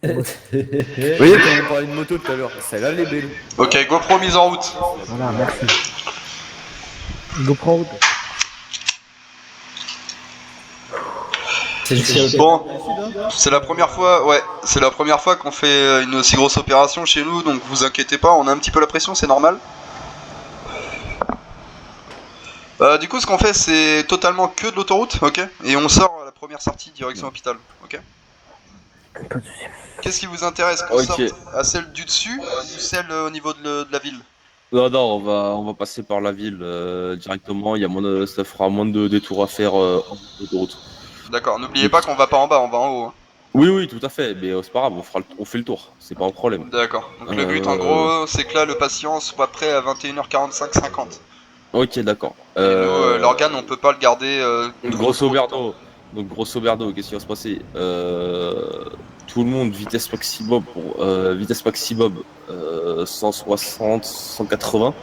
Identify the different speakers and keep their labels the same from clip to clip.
Speaker 1: Vous voyez, quand on parlait de moto tout à l'heure, celle-là, elle est belle.
Speaker 2: Ok, GoPro mise en route.
Speaker 3: Voilà, merci. GoPro.
Speaker 1: C'est jusqu'à
Speaker 2: Bon, c'est la première fois, ouais, c'est la première fois qu'on fait une aussi grosse opération chez nous, donc vous inquiétez pas, on a un petit peu la pression, c'est normal. Du coup, ce qu'on fait, c'est totalement que de l'autoroute, ok. Et on sort à la première sortie direction hôpital, ok.
Speaker 3: Pas de soucis.
Speaker 2: Qu'est-ce qui vous intéresse, qu'on
Speaker 4: Ok.
Speaker 2: sorte à celle du dessus ou celle au niveau de la ville?
Speaker 4: Non, non, on va passer par la ville directement. Il y a moins ça fera moins de détours à faire en autoroute.
Speaker 2: D'accord, n'oubliez pas qu'on va pas en bas, on va en haut. Hein.
Speaker 4: Oui, oui, tout à fait. Mais c'est pas grave, on fait le tour. C'est pas un problème.
Speaker 2: D'accord, donc le but en gros, c'est que là, le patient soit prêt à 21h45-50.
Speaker 4: Ok, d'accord.
Speaker 2: Et nous, l'organe, on peut pas le garder
Speaker 4: Grosso
Speaker 2: trop longtemps.
Speaker 4: merdo. Donc grosso merdo, qu'est-ce qui va se passer tout le monde vitesse maximum 160, 180.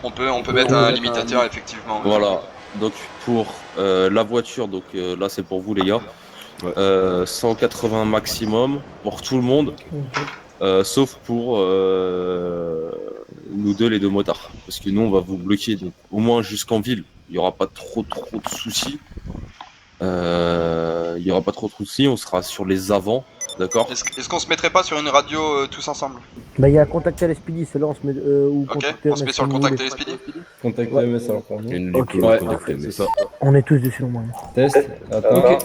Speaker 2: On peut mettre un limitateur, effectivement.
Speaker 4: Voilà. Donc pour la voiture, donc là c'est pour vous les gars.
Speaker 1: Ouais.
Speaker 4: 180 maximum pour tout le monde, sauf pour nous deux, les deux motards. Parce que nous, on va vous bloquer, donc au moins jusqu'en ville, il n'y aura pas trop de soucis. Il y aura pas trop de soucis, on sera sur les avants, d'accord.
Speaker 2: Est-ce qu'on se mettrait pas sur une radio tous ensemble?
Speaker 3: Bah, il y a contact à l'SPD, c'est là, on se met. Ou
Speaker 2: Ok,
Speaker 3: contact
Speaker 2: on se met sur le contact LSPD.
Speaker 5: Contact
Speaker 3: Ouais.
Speaker 5: MS alors pour nous.
Speaker 1: Une
Speaker 3: Ok.
Speaker 1: lutte
Speaker 4: Ouais,
Speaker 1: contact
Speaker 4: c'est
Speaker 1: MS.
Speaker 4: ça.
Speaker 3: On est tous dessus, au moins.
Speaker 5: Test. Attends.
Speaker 6: Ok.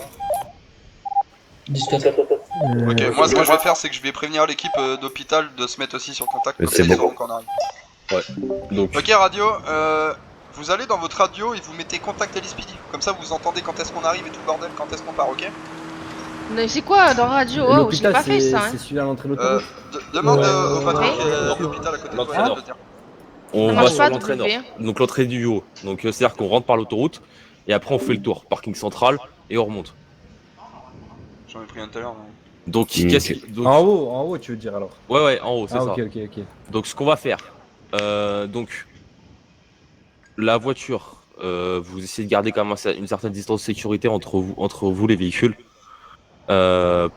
Speaker 2: Ok, moi ce que je vais faire, c'est que je vais prévenir l'équipe d'hôpital de se mettre aussi sur le contact.
Speaker 1: Mais
Speaker 2: comme
Speaker 1: c'est
Speaker 2: ça,
Speaker 1: bon.
Speaker 2: ils sauront quand on arrive.
Speaker 4: Donc,
Speaker 2: Ok, radio, vous allez dans votre radio et vous mettez contact LSPD. Comme ça, vous entendez quand est-ce qu'on arrive et tout le bordel, quand est-ce qu'on part, ok?
Speaker 7: Mais c'est quoi dans radio? Oh, je l'ai pas fait ça. Hein.
Speaker 1: c'est celui à l'entrée de l'autoroute.
Speaker 2: Demande
Speaker 3: Ouais.
Speaker 2: au patron
Speaker 7: Ouais.
Speaker 2: qui est d'hôpital à côté de toi, il va te le dire.
Speaker 4: on
Speaker 7: Ça
Speaker 4: va
Speaker 7: marche
Speaker 4: sur
Speaker 7: pas,
Speaker 4: l'entrée nord.
Speaker 7: W.
Speaker 4: Donc l'entrée du haut. Donc c'est-à-dire qu'on rentre par l'autoroute et après on fait le tour, parking central et on remonte.
Speaker 2: J'en ai pris un tout à l'heure.
Speaker 4: Donc donc-
Speaker 5: En haut, tu veux dire alors.
Speaker 4: Ouais, en haut, c'est
Speaker 5: Ah
Speaker 4: ça.
Speaker 5: ok.
Speaker 4: Donc ce qu'on va faire, donc la voiture, vous essayez de garder quand même une certaine distance de sécurité entre vous les véhicules,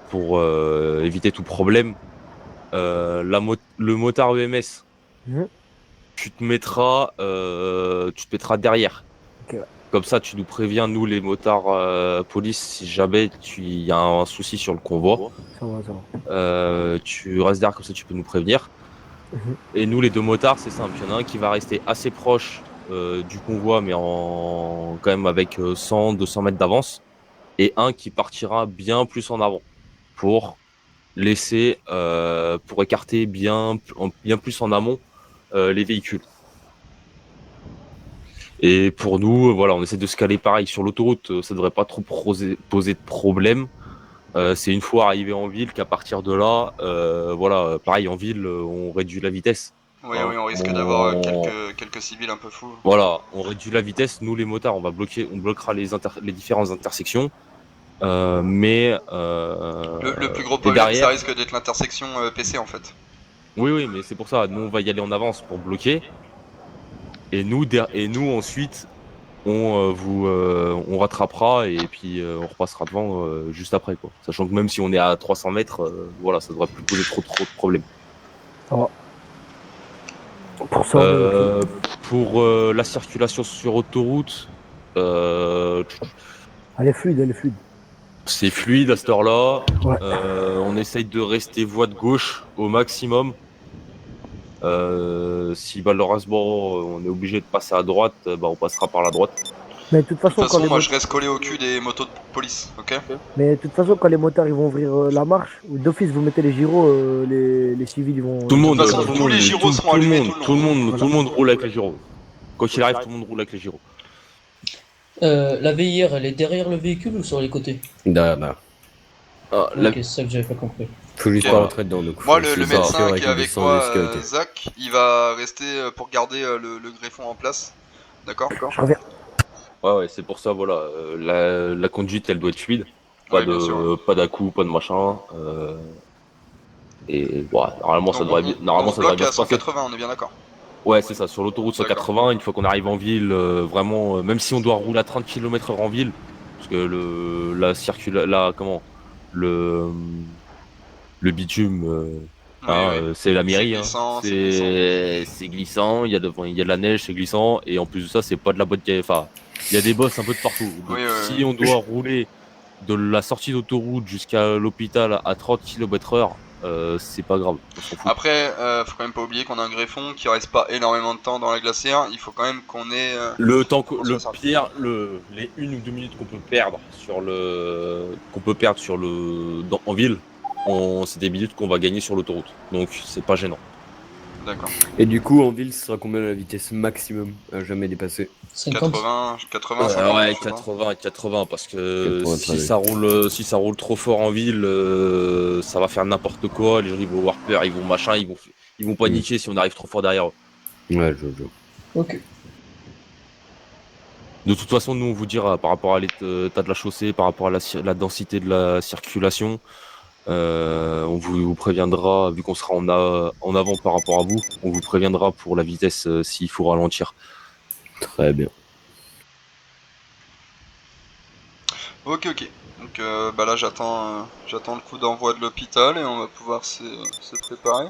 Speaker 4: pour éviter tout problème. Le motard EMS,
Speaker 3: Mhm.
Speaker 4: tu te mettras derrière.
Speaker 3: Ok, ouais.
Speaker 4: Comme ça, tu nous préviens, nous les motards police, si jamais il y a un souci sur le convoi.
Speaker 3: Ça va.
Speaker 4: Tu restes derrière, comme ça tu peux nous prévenir.
Speaker 3: Mhm.
Speaker 4: Et nous les deux motards, c'est simple, il y en a un qui va rester assez proche du convoi, mais quand même avec 100-200 mètres d'avance, et un qui partira bien plus en avant pour laisser, pour écarter bien plus en amont les véhicules. Et pour nous, voilà, on essaie de se caler pareil sur l'autoroute, ça devrait pas trop poser de problème. C'est une fois arrivé en ville qu'à partir de là, voilà, pareil en ville, on réduit la vitesse.
Speaker 2: Oui, on risque d'avoir quelques civils un peu fous.
Speaker 4: Voilà, on réduit la vitesse. Nous, les motards, on bloquera les différentes intersections. Mais
Speaker 2: Le plus gros
Speaker 4: et
Speaker 2: problème,
Speaker 4: derrière,
Speaker 2: ça risque d'être l'intersection PC en fait.
Speaker 4: oui, mais c'est pour ça. Nous, on va y aller en avance pour bloquer. Et nous ensuite, on rattrapera et puis on repassera devant juste après, quoi. Sachant que même si on est à 300 mètres, voilà, ça devrait plus poser trop de problèmes.
Speaker 3: Pour ça, on est ok.
Speaker 4: Pour la circulation sur autoroute,
Speaker 3: Elle est fluide.
Speaker 4: c'est fluide à cette heure-là.
Speaker 3: Ouais.
Speaker 4: On essaye de rester voie de gauche au maximum. Si malheureusement on est obligé de passer à droite, on passera par la droite.
Speaker 3: Mais de toute
Speaker 2: De
Speaker 3: façon,
Speaker 2: toute façon, moi je reste collé au cul des motos de police, ok?
Speaker 3: quand les motards ils vont ouvrir la marche, d'office vous mettez les gyros, les civils ils vont.
Speaker 4: Tout le monde,
Speaker 2: toute façon, tous les gyros seront allumés
Speaker 4: tout le monde roule avec les gyros. Quoi qu'il arrive, tout le monde roule avec les gyros.
Speaker 6: La VIR, elle est derrière le véhicule ou sur les côtés?
Speaker 1: Derrière.
Speaker 4: Ah,
Speaker 6: Ok, c'est ça que j'avais pas compris.
Speaker 1: Faut juste
Speaker 2: Ok.
Speaker 1: pas rentrer dedans. Donc
Speaker 2: Moi,
Speaker 1: faut
Speaker 2: le
Speaker 1: se sortir
Speaker 2: médecin
Speaker 1: avec
Speaker 2: qui est
Speaker 1: une
Speaker 2: avec
Speaker 1: distance
Speaker 2: moi,
Speaker 1: de sécurité.
Speaker 2: Zach, il va rester pour garder le greffon en place. D'accord?
Speaker 3: Je reviens.
Speaker 4: Ouais, c'est pour ça, voilà. La conduite, elle doit être fluide.
Speaker 2: Ouais, bien sûr.
Speaker 4: Pas d'à-coups, pas de machin. Et voilà, normalement, ça
Speaker 2: Donc,
Speaker 4: devrait
Speaker 2: on se bloque
Speaker 4: bien
Speaker 2: à
Speaker 4: se passer.
Speaker 2: 180, on est bien d'accord.
Speaker 4: Ouais, c'est ça, sur l'autoroute 180, une fois qu'on arrive en ville, vraiment, même si on doit rouler à 30 km/h en ville, parce que le bitume,
Speaker 2: Oui, oui.
Speaker 4: c'est la mairie.
Speaker 2: C'est
Speaker 4: Hein.
Speaker 2: glissant, c'est glissant.
Speaker 4: C'est glissant, il y a de la neige, c'est glissant, et en plus de ça, c'est pas de la boîte. Enfin, il y a des bosses un peu de partout. Donc,
Speaker 2: Oui, oui,
Speaker 4: si on doit rouler de la sortie d'autoroute jusqu'à l'hôpital à 30 km/h, c'est pas grave, on s'en fout.
Speaker 2: Après, faut quand même pas oublier qu'on a un greffon qui reste pas énormément de temps dans la glacière. Il faut quand même qu'on ait.
Speaker 4: Le temps que
Speaker 2: qu'on
Speaker 4: le
Speaker 2: soit sorti.
Speaker 4: pire, les 1 ou 2 minutes qu'on peut perdre en ville, c'est des minutes qu'on va gagner sur l'autoroute. Donc c'est pas gênant.
Speaker 2: D'accord.
Speaker 1: Et du coup, en ville, ce sera combien la vitesse maximum à jamais dépasser?
Speaker 6: 50.
Speaker 2: 80, 50.
Speaker 4: Ouais,
Speaker 2: je sais pas.
Speaker 4: 80 parce que
Speaker 1: 80,
Speaker 4: si
Speaker 1: très
Speaker 4: ça roule trop fort en ville, ça va faire n'importe quoi, les gens ils vont avoir peur, ils vont paniquer si on arrive trop fort derrière eux.
Speaker 1: Ouais, je.
Speaker 6: Ok.
Speaker 4: De toute façon, nous on vous dira par rapport à l'état de la chaussée, par rapport à la densité de la circulation, on vous préviendra, vu qu'on sera en avant par rapport à vous, on vous préviendra pour la vitesse s'il faut ralentir.
Speaker 1: Très bien.
Speaker 2: Ok. Donc bah là j'attends le coup d'envoi de l'hôpital et on va pouvoir se préparer.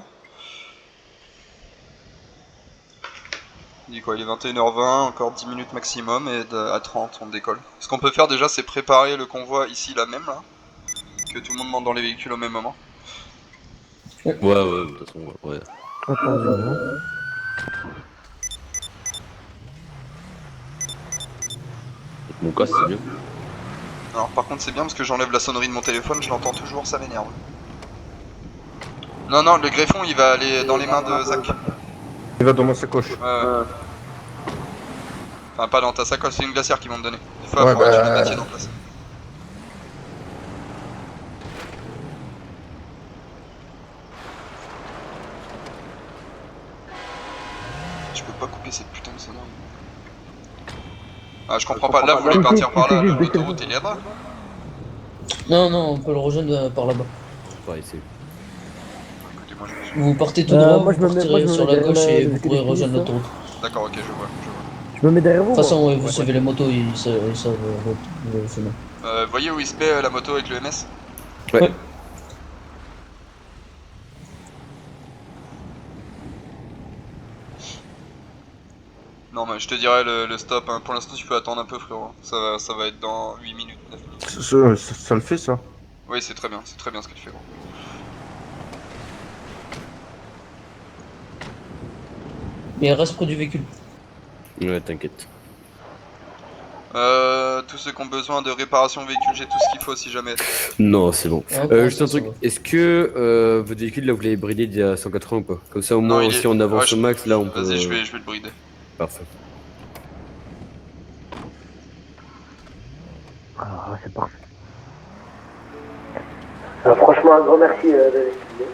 Speaker 2: Il dit quoi, il est 21h20, encore 10 minutes maximum et à 30 on décolle. Ce qu'on peut faire déjà c'est préparer le convoi ici là même là. Que tout le monde monte dans les véhicules au même moment.
Speaker 4: Ouais, de toute façon, ouais.
Speaker 3: Attends,
Speaker 4: Mon cas, c'est mieux.
Speaker 2: Alors par contre c'est bien parce que j'enlève la sonnerie de mon téléphone, je l'entends toujours, ça m'énerve. Non, le greffon il va aller dans les mains de Zach.
Speaker 5: Il va dans ma sacoche.
Speaker 2: Enfin pas dans ta sacoche, c'est une glacière qu'ils vont te donner. Il faut
Speaker 5: Ouais,
Speaker 2: que tu le maintiennes en place. Je peux pas couper cette putain de sonnerie. Ah je comprends pas, là vous voulez partir par là, l'autoroute est là-bas.
Speaker 6: Non, on peut le rejoindre par là-bas.
Speaker 1: Pas essayer.
Speaker 2: Écoutez, moi
Speaker 6: Vous partez tout droit,
Speaker 3: moi,
Speaker 6: vous
Speaker 3: je me mets
Speaker 6: partirez sur la
Speaker 3: derrière
Speaker 6: gauche et
Speaker 3: le
Speaker 6: vous pourrez
Speaker 3: véhicule
Speaker 6: rejoindre
Speaker 3: de
Speaker 6: l'autoroute.
Speaker 2: D'accord, ok, je vois.
Speaker 3: je me mets derrière vous.
Speaker 6: De toute façon,
Speaker 3: moi.
Speaker 6: ouais, vous savez, les motos, ils savent le chemin.
Speaker 2: Voyez où il se met la moto avec le MS?
Speaker 1: Ouais.
Speaker 2: Non mais je te dirais le stop, hein. Pour l'instant tu peux attendre un peu frérot. Ça va être dans 8 minutes, 9 minutes.
Speaker 5: Ça le fait ça.
Speaker 2: Oui c'est très bien ce que tu fais gros.
Speaker 6: Mais reste près du véhicule.
Speaker 1: Ouais, t'inquiète.
Speaker 2: Tous ceux qui ont besoin de réparation véhicule, j'ai tout ce qu'il faut si jamais.
Speaker 1: Non, c'est bon.
Speaker 6: Ouais,
Speaker 1: Juste un
Speaker 6: ça
Speaker 1: truc,
Speaker 6: va.
Speaker 1: est-ce que votre véhicule là vous l'avez bridé d'il y a 180 ou pas? Comme ça au
Speaker 2: Non,
Speaker 1: moins
Speaker 2: il
Speaker 1: si
Speaker 2: est-
Speaker 1: on avance
Speaker 2: ouais,
Speaker 1: au max là on peut.
Speaker 2: Vas-y je vais le brider.
Speaker 1: Parfait.
Speaker 3: Ah, c'est parfait. Franchement, un grand merci de l'étudier.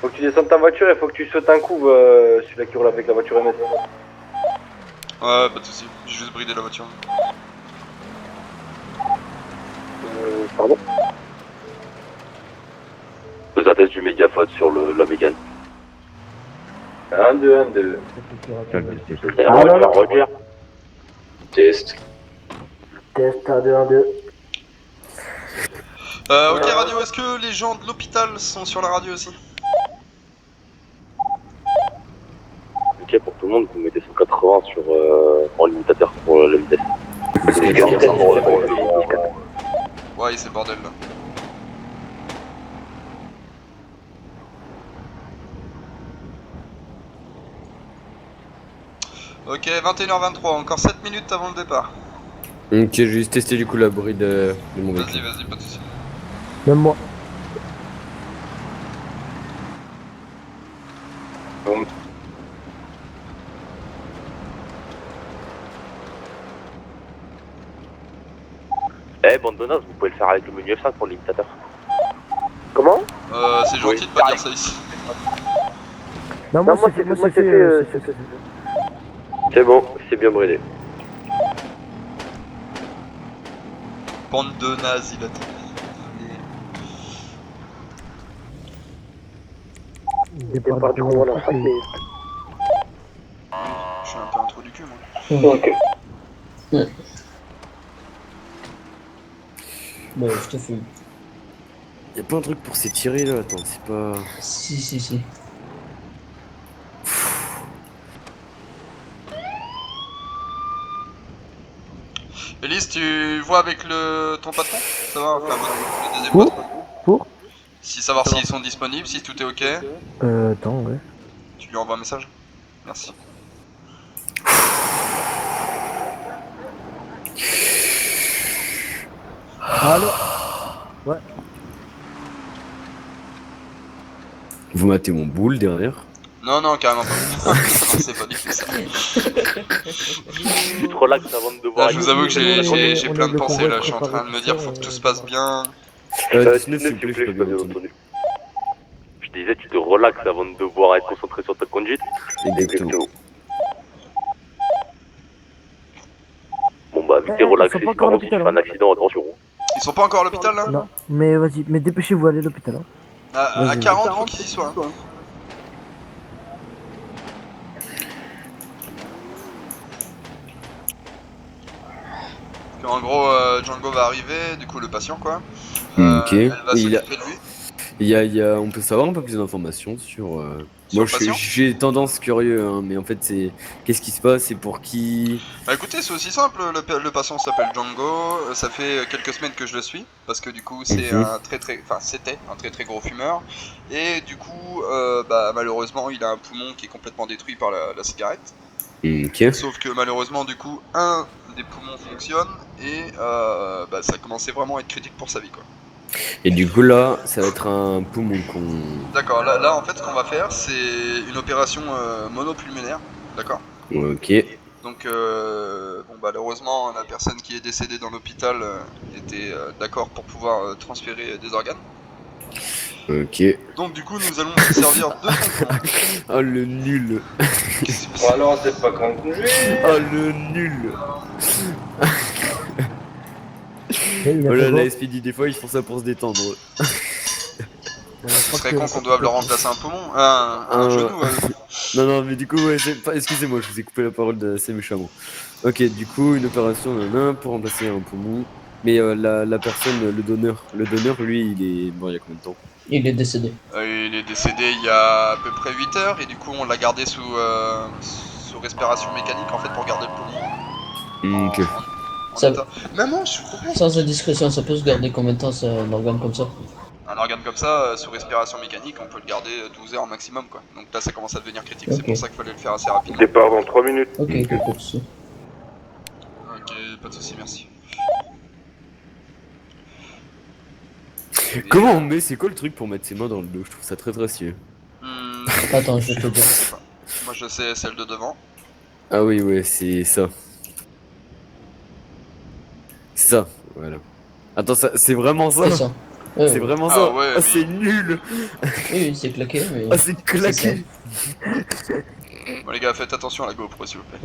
Speaker 8: Faut que tu descendes ta voiture et faut que tu sautes un coup celui-là qui roule avec la voiture MS.
Speaker 2: Ouais pas de soucis, j'ai juste bridé la voiture.
Speaker 8: Pardon.
Speaker 9: Vous attendez du mégaphone sur la Mégane.
Speaker 8: 1, 2, 1, 2.
Speaker 9: Roger. Test.
Speaker 3: Test 1, 2, 1, 2.
Speaker 2: Ok radio, est-ce que les gens de l'hôpital sont sur la radio aussi?
Speaker 9: Ok, pour tout le monde, vous mettez 180 en limitateur pour la vitesse.
Speaker 2: Ouais c'est le bordel là. Ok 21h23, encore 7 minutes avant le départ.
Speaker 1: Ok, j'ai juste testé du coup la bride de mon véhicule.
Speaker 2: Vas-y, pas de soucis.
Speaker 3: Même moi.
Speaker 9: Eh, bande de nazes, vous pouvez le faire avec le menu F5 pour le limitateur.
Speaker 8: Comment?
Speaker 2: C'est gentil de pas dire ça ici.
Speaker 3: Non, moi c'est fait.
Speaker 8: C'est bon, c'est bien bridé.
Speaker 2: Bande de nazes, il a dit.
Speaker 3: Départ du convoi dans 5 minutes.
Speaker 2: Je suis un peu un trou du cul, moi.
Speaker 6: Ok. Ouais. Bon, je te fume.
Speaker 1: Y'a pas un truc pour s'étirer là, attends, c'est pas.
Speaker 6: Si.
Speaker 2: Elise, tu vois avec ton patron? Ça va, enfin, le deuxième
Speaker 3: Pour
Speaker 2: patron.
Speaker 3: Pour
Speaker 2: Si savoir s'ils sont disponibles, si tout est ok,
Speaker 3: Attends, ouais.
Speaker 2: tu lui envoies un message. Merci.
Speaker 3: Allô. Ouais.
Speaker 1: Vous matez mon boule derrière.
Speaker 2: Non, carrément pas. C'est pas du tout ça.
Speaker 9: Tu te relaxes avant de devoir.
Speaker 2: Là, je vous avoue que j'ai
Speaker 3: on
Speaker 2: plein
Speaker 3: est
Speaker 2: de
Speaker 3: le
Speaker 2: pensées
Speaker 3: convoi
Speaker 2: là, je suis en train de me dire faut que tout se passe bien.
Speaker 1: 19 s'il
Speaker 9: s'il
Speaker 1: vous plaît, je peux bien entendu.
Speaker 9: Je disais, tu te relaxes avant de devoir être concentré sur ta conduite.
Speaker 1: Exactement.
Speaker 9: Bon bah, vu que t'es
Speaker 3: Ils
Speaker 9: relaxé,
Speaker 3: sont pas
Speaker 9: si par
Speaker 3: encore à
Speaker 9: contre tu fais
Speaker 3: l'hôpital,
Speaker 9: un accident, attention.
Speaker 2: Ils sont pas encore à l'hôpital là?
Speaker 3: Non, mais vas-y, mais dépêchez-vous, allez à l'hôpital. Hein.
Speaker 2: À
Speaker 3: Vas-y.
Speaker 2: 40, faut qu'ils y soient. Hein. En gros, Django va arriver, du coup le patient quoi.
Speaker 1: Ok.
Speaker 2: Elle va
Speaker 1: Et
Speaker 2: s'occuper de lui.
Speaker 1: on peut savoir un peu plus d'informations sur.
Speaker 2: Sur
Speaker 1: Moi,
Speaker 2: le patient
Speaker 1: j'ai tendance curieux, hein, mais en fait, c'est qu'est-ce qui se passe, c'est pour qui.
Speaker 2: Bah écoutez, c'est aussi simple, le patient s'appelle Django, ça fait quelques semaines que je le suis, parce que du coup c'est
Speaker 1: Mhm.
Speaker 2: c'était un très gros fumeur, et du coup, bah malheureusement il a un poumon qui est complètement détruit par la cigarette,
Speaker 1: Ok.
Speaker 2: sauf que malheureusement du coup un des poumons fonctionne, et bah ça commençait vraiment à être critique pour sa vie quoi.
Speaker 1: Et du coup, là, ça va être un poumon qu'on.
Speaker 2: D'accord, là en fait ce qu'on va faire c'est une opération monopulmonaire, d'accord.
Speaker 1: Ok.
Speaker 2: Donc, bon, malheureusement, la personne qui est décédée dans l'hôpital était d'accord pour pouvoir transférer des organes.
Speaker 1: Ok.
Speaker 2: Donc, du coup, nous allons nous servir de son poumon.
Speaker 1: Oh le nul.
Speaker 8: Alors, c'est pas conduit.
Speaker 1: Oh le nul.
Speaker 3: Il a
Speaker 1: Oh là,
Speaker 3: fait
Speaker 1: la
Speaker 3: quoi
Speaker 1: SPD, des fois, ils font ça pour se détendre.
Speaker 2: Ce serait con qu'on doive leur remplacer un poumon, un genou.
Speaker 1: Non, mais du coup, ouais, excusez-moi, je vous ai coupé la parole assez méchamment. Ok, du coup, une opération pour remplacer un poumon. Mais la personne, le donneur, lui, il est mort il y a combien de temps?
Speaker 6: Il est décédé.
Speaker 2: Il est décédé il y a à peu près 8 heures et du coup, on l'a gardé sous respiration mécanique en fait pour garder le poumon.
Speaker 1: Ok.
Speaker 2: En
Speaker 6: Ça-
Speaker 2: état. Maman, je suis courant.
Speaker 6: Sans indiscrétion, ça peut se garder combien de temps, c'est un organe comme ça?
Speaker 2: Un organe comme ça, sous respiration mécanique, on peut le garder 12 heures maximum quoi. Donc là ça commence à devenir critique, c'est
Speaker 6: Ok.
Speaker 2: pour ça qu'il fallait le faire assez rapidement.
Speaker 5: Départ dans 3 minutes.
Speaker 6: Ok, pas de soucis.
Speaker 2: Ok, pas de soucis, merci.
Speaker 1: Comment on met, c'est quoi le truc pour mettre ses mains dans le dos? Je trouve ça très stylé.
Speaker 6: Attends, je vais te dire.
Speaker 2: Moi je sais celle de devant.
Speaker 1: Ah oui, ouais, c'est ça. Ça, voilà. Attends, ça, c'est vraiment ça?
Speaker 6: C'est ça. Ouais,
Speaker 1: C'est
Speaker 6: ouais.
Speaker 1: vraiment
Speaker 2: Ah
Speaker 1: ça?
Speaker 2: ouais,
Speaker 1: Ah,
Speaker 2: mais-
Speaker 1: c'est nul!
Speaker 6: Oui, c'est claqué, mais.
Speaker 1: Ah, c'est claqué!
Speaker 2: Bon les gars, faites attention à la GoPro s'il vous plaît.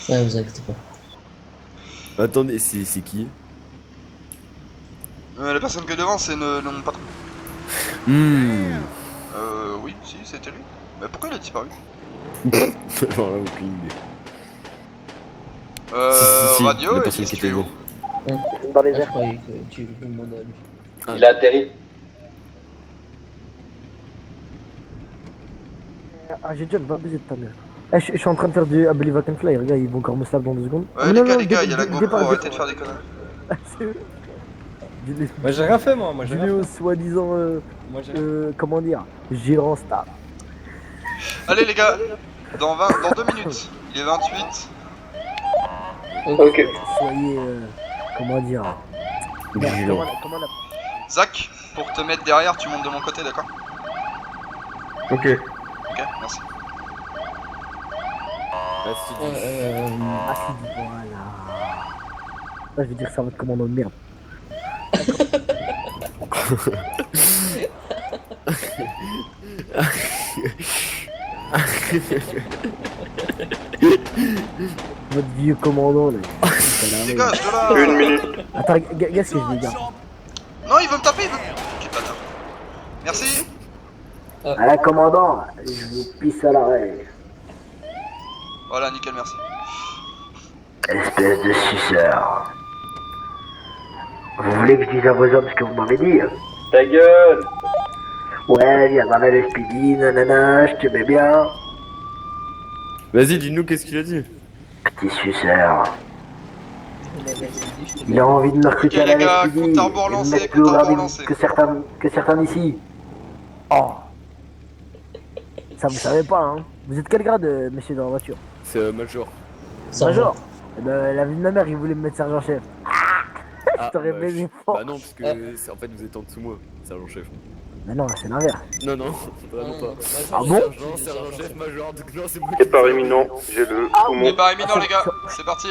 Speaker 6: Ouais, vous inquiétez pas.
Speaker 1: Attendez, c'est qui?
Speaker 2: La personne que devant c'est mon patron. Oui, si, c'était lui. Mais pourquoi il a disparu?
Speaker 1: Alors là, aucune idée. Si,
Speaker 2: Radio,
Speaker 1: la
Speaker 2: et
Speaker 1: personne
Speaker 2: qu'est-ce
Speaker 1: qui
Speaker 2: qu'il
Speaker 1: était
Speaker 2: fait où?
Speaker 1: devant.
Speaker 3: Dans les
Speaker 6: Je
Speaker 3: airs.
Speaker 6: croyais que tu le demandais à lui.
Speaker 8: Il a atterri.
Speaker 3: Ah, j'ai déjà le 22 de ta mère. Eh, je suis en train de faire du I Believe I Can Fly, regarde, ils vont encore me slap dans 2 secondes.
Speaker 2: Ouais
Speaker 3: Non,
Speaker 2: les
Speaker 3: non,
Speaker 2: gars, il y a la
Speaker 3: départ,
Speaker 2: GoPro,
Speaker 3: départ.
Speaker 2: arrêtez de faire des conneries.
Speaker 3: C'est eux.
Speaker 10: Moi j'ai rien fait moi j'ai rien
Speaker 3: Vidéo
Speaker 10: fait.
Speaker 3: soi-disant,
Speaker 10: Moi j'ai
Speaker 3: comment dire, gérant star.
Speaker 2: Allez les gars, dans 2 minutes, il est 28.
Speaker 8: Ok.
Speaker 3: Soyez, comment dire. Merde,
Speaker 1: Vigilant.
Speaker 3: comment on a-
Speaker 2: Zach, pour te mettre derrière, tu montes de mon côté, d'accord?
Speaker 5: Ok.
Speaker 2: Ok, merci.
Speaker 1: Ah, si,
Speaker 3: Ah, si, voilà. Là, je vais dire ça va être commandant de merde. Votre vieux commandant là.
Speaker 2: Dégage de là!
Speaker 5: 1 minute.
Speaker 3: Attends, qu'est-ce que je vais dire?
Speaker 2: Non, il veut me taper, il veut... Quel bâtard. Merci.
Speaker 3: Ah, commandant, je vous pisse à l'arrêt.
Speaker 2: Voilà, nickel, merci.
Speaker 3: Espèce de suceur. Vous voulez que je dise à vos hommes ce que vous m'avez dit?
Speaker 8: Ta gueule.
Speaker 3: Ouais, viens dans le speedy, nanana, je te mets bien.
Speaker 1: Vas-y, dis-nous qu'est-ce qu'il a dit.
Speaker 3: Petit suceur. Il a envie de me recruter
Speaker 2: Ok,
Speaker 3: à la
Speaker 2: les gars,
Speaker 3: SPD
Speaker 2: compte à rebours
Speaker 3: et me
Speaker 2: lancé,
Speaker 3: mettre plus
Speaker 2: compte
Speaker 3: au
Speaker 2: à rebours
Speaker 3: gradé
Speaker 2: lancé.
Speaker 3: que certains d'ici. Oh. Ça vous savez pas, hein. Vous êtes quel grade, messieurs, dans la voiture?
Speaker 1: C'est Major.
Speaker 3: Major. Eh ben, la vie de ma mère, il voulait me mettre sergent-chef. Je t'aurais baisé fort.
Speaker 1: Bah non, parce que en fait vous êtes en dessous moi, sergent-chef.
Speaker 3: Mais non, c'est l'inverse.
Speaker 1: Non, non, vraiment pas.
Speaker 3: Ah bon?
Speaker 1: Sergent-chef, major, donc non, c'est moi qui
Speaker 5: Départ imminent, j'ai le poumon.
Speaker 2: Départ imminent, les gars. C'est parti.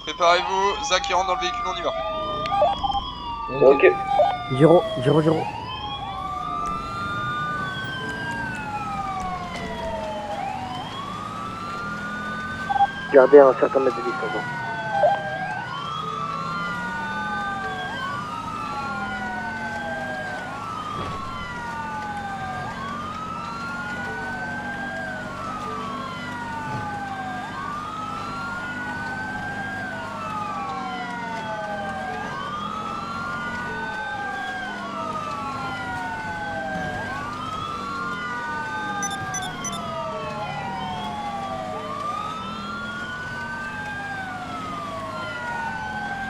Speaker 2: Préparez-vous. Zach, il rentre dans le véhicule, on y va.
Speaker 8: Ok.
Speaker 3: Giro. Gardez un certain mètre de distance.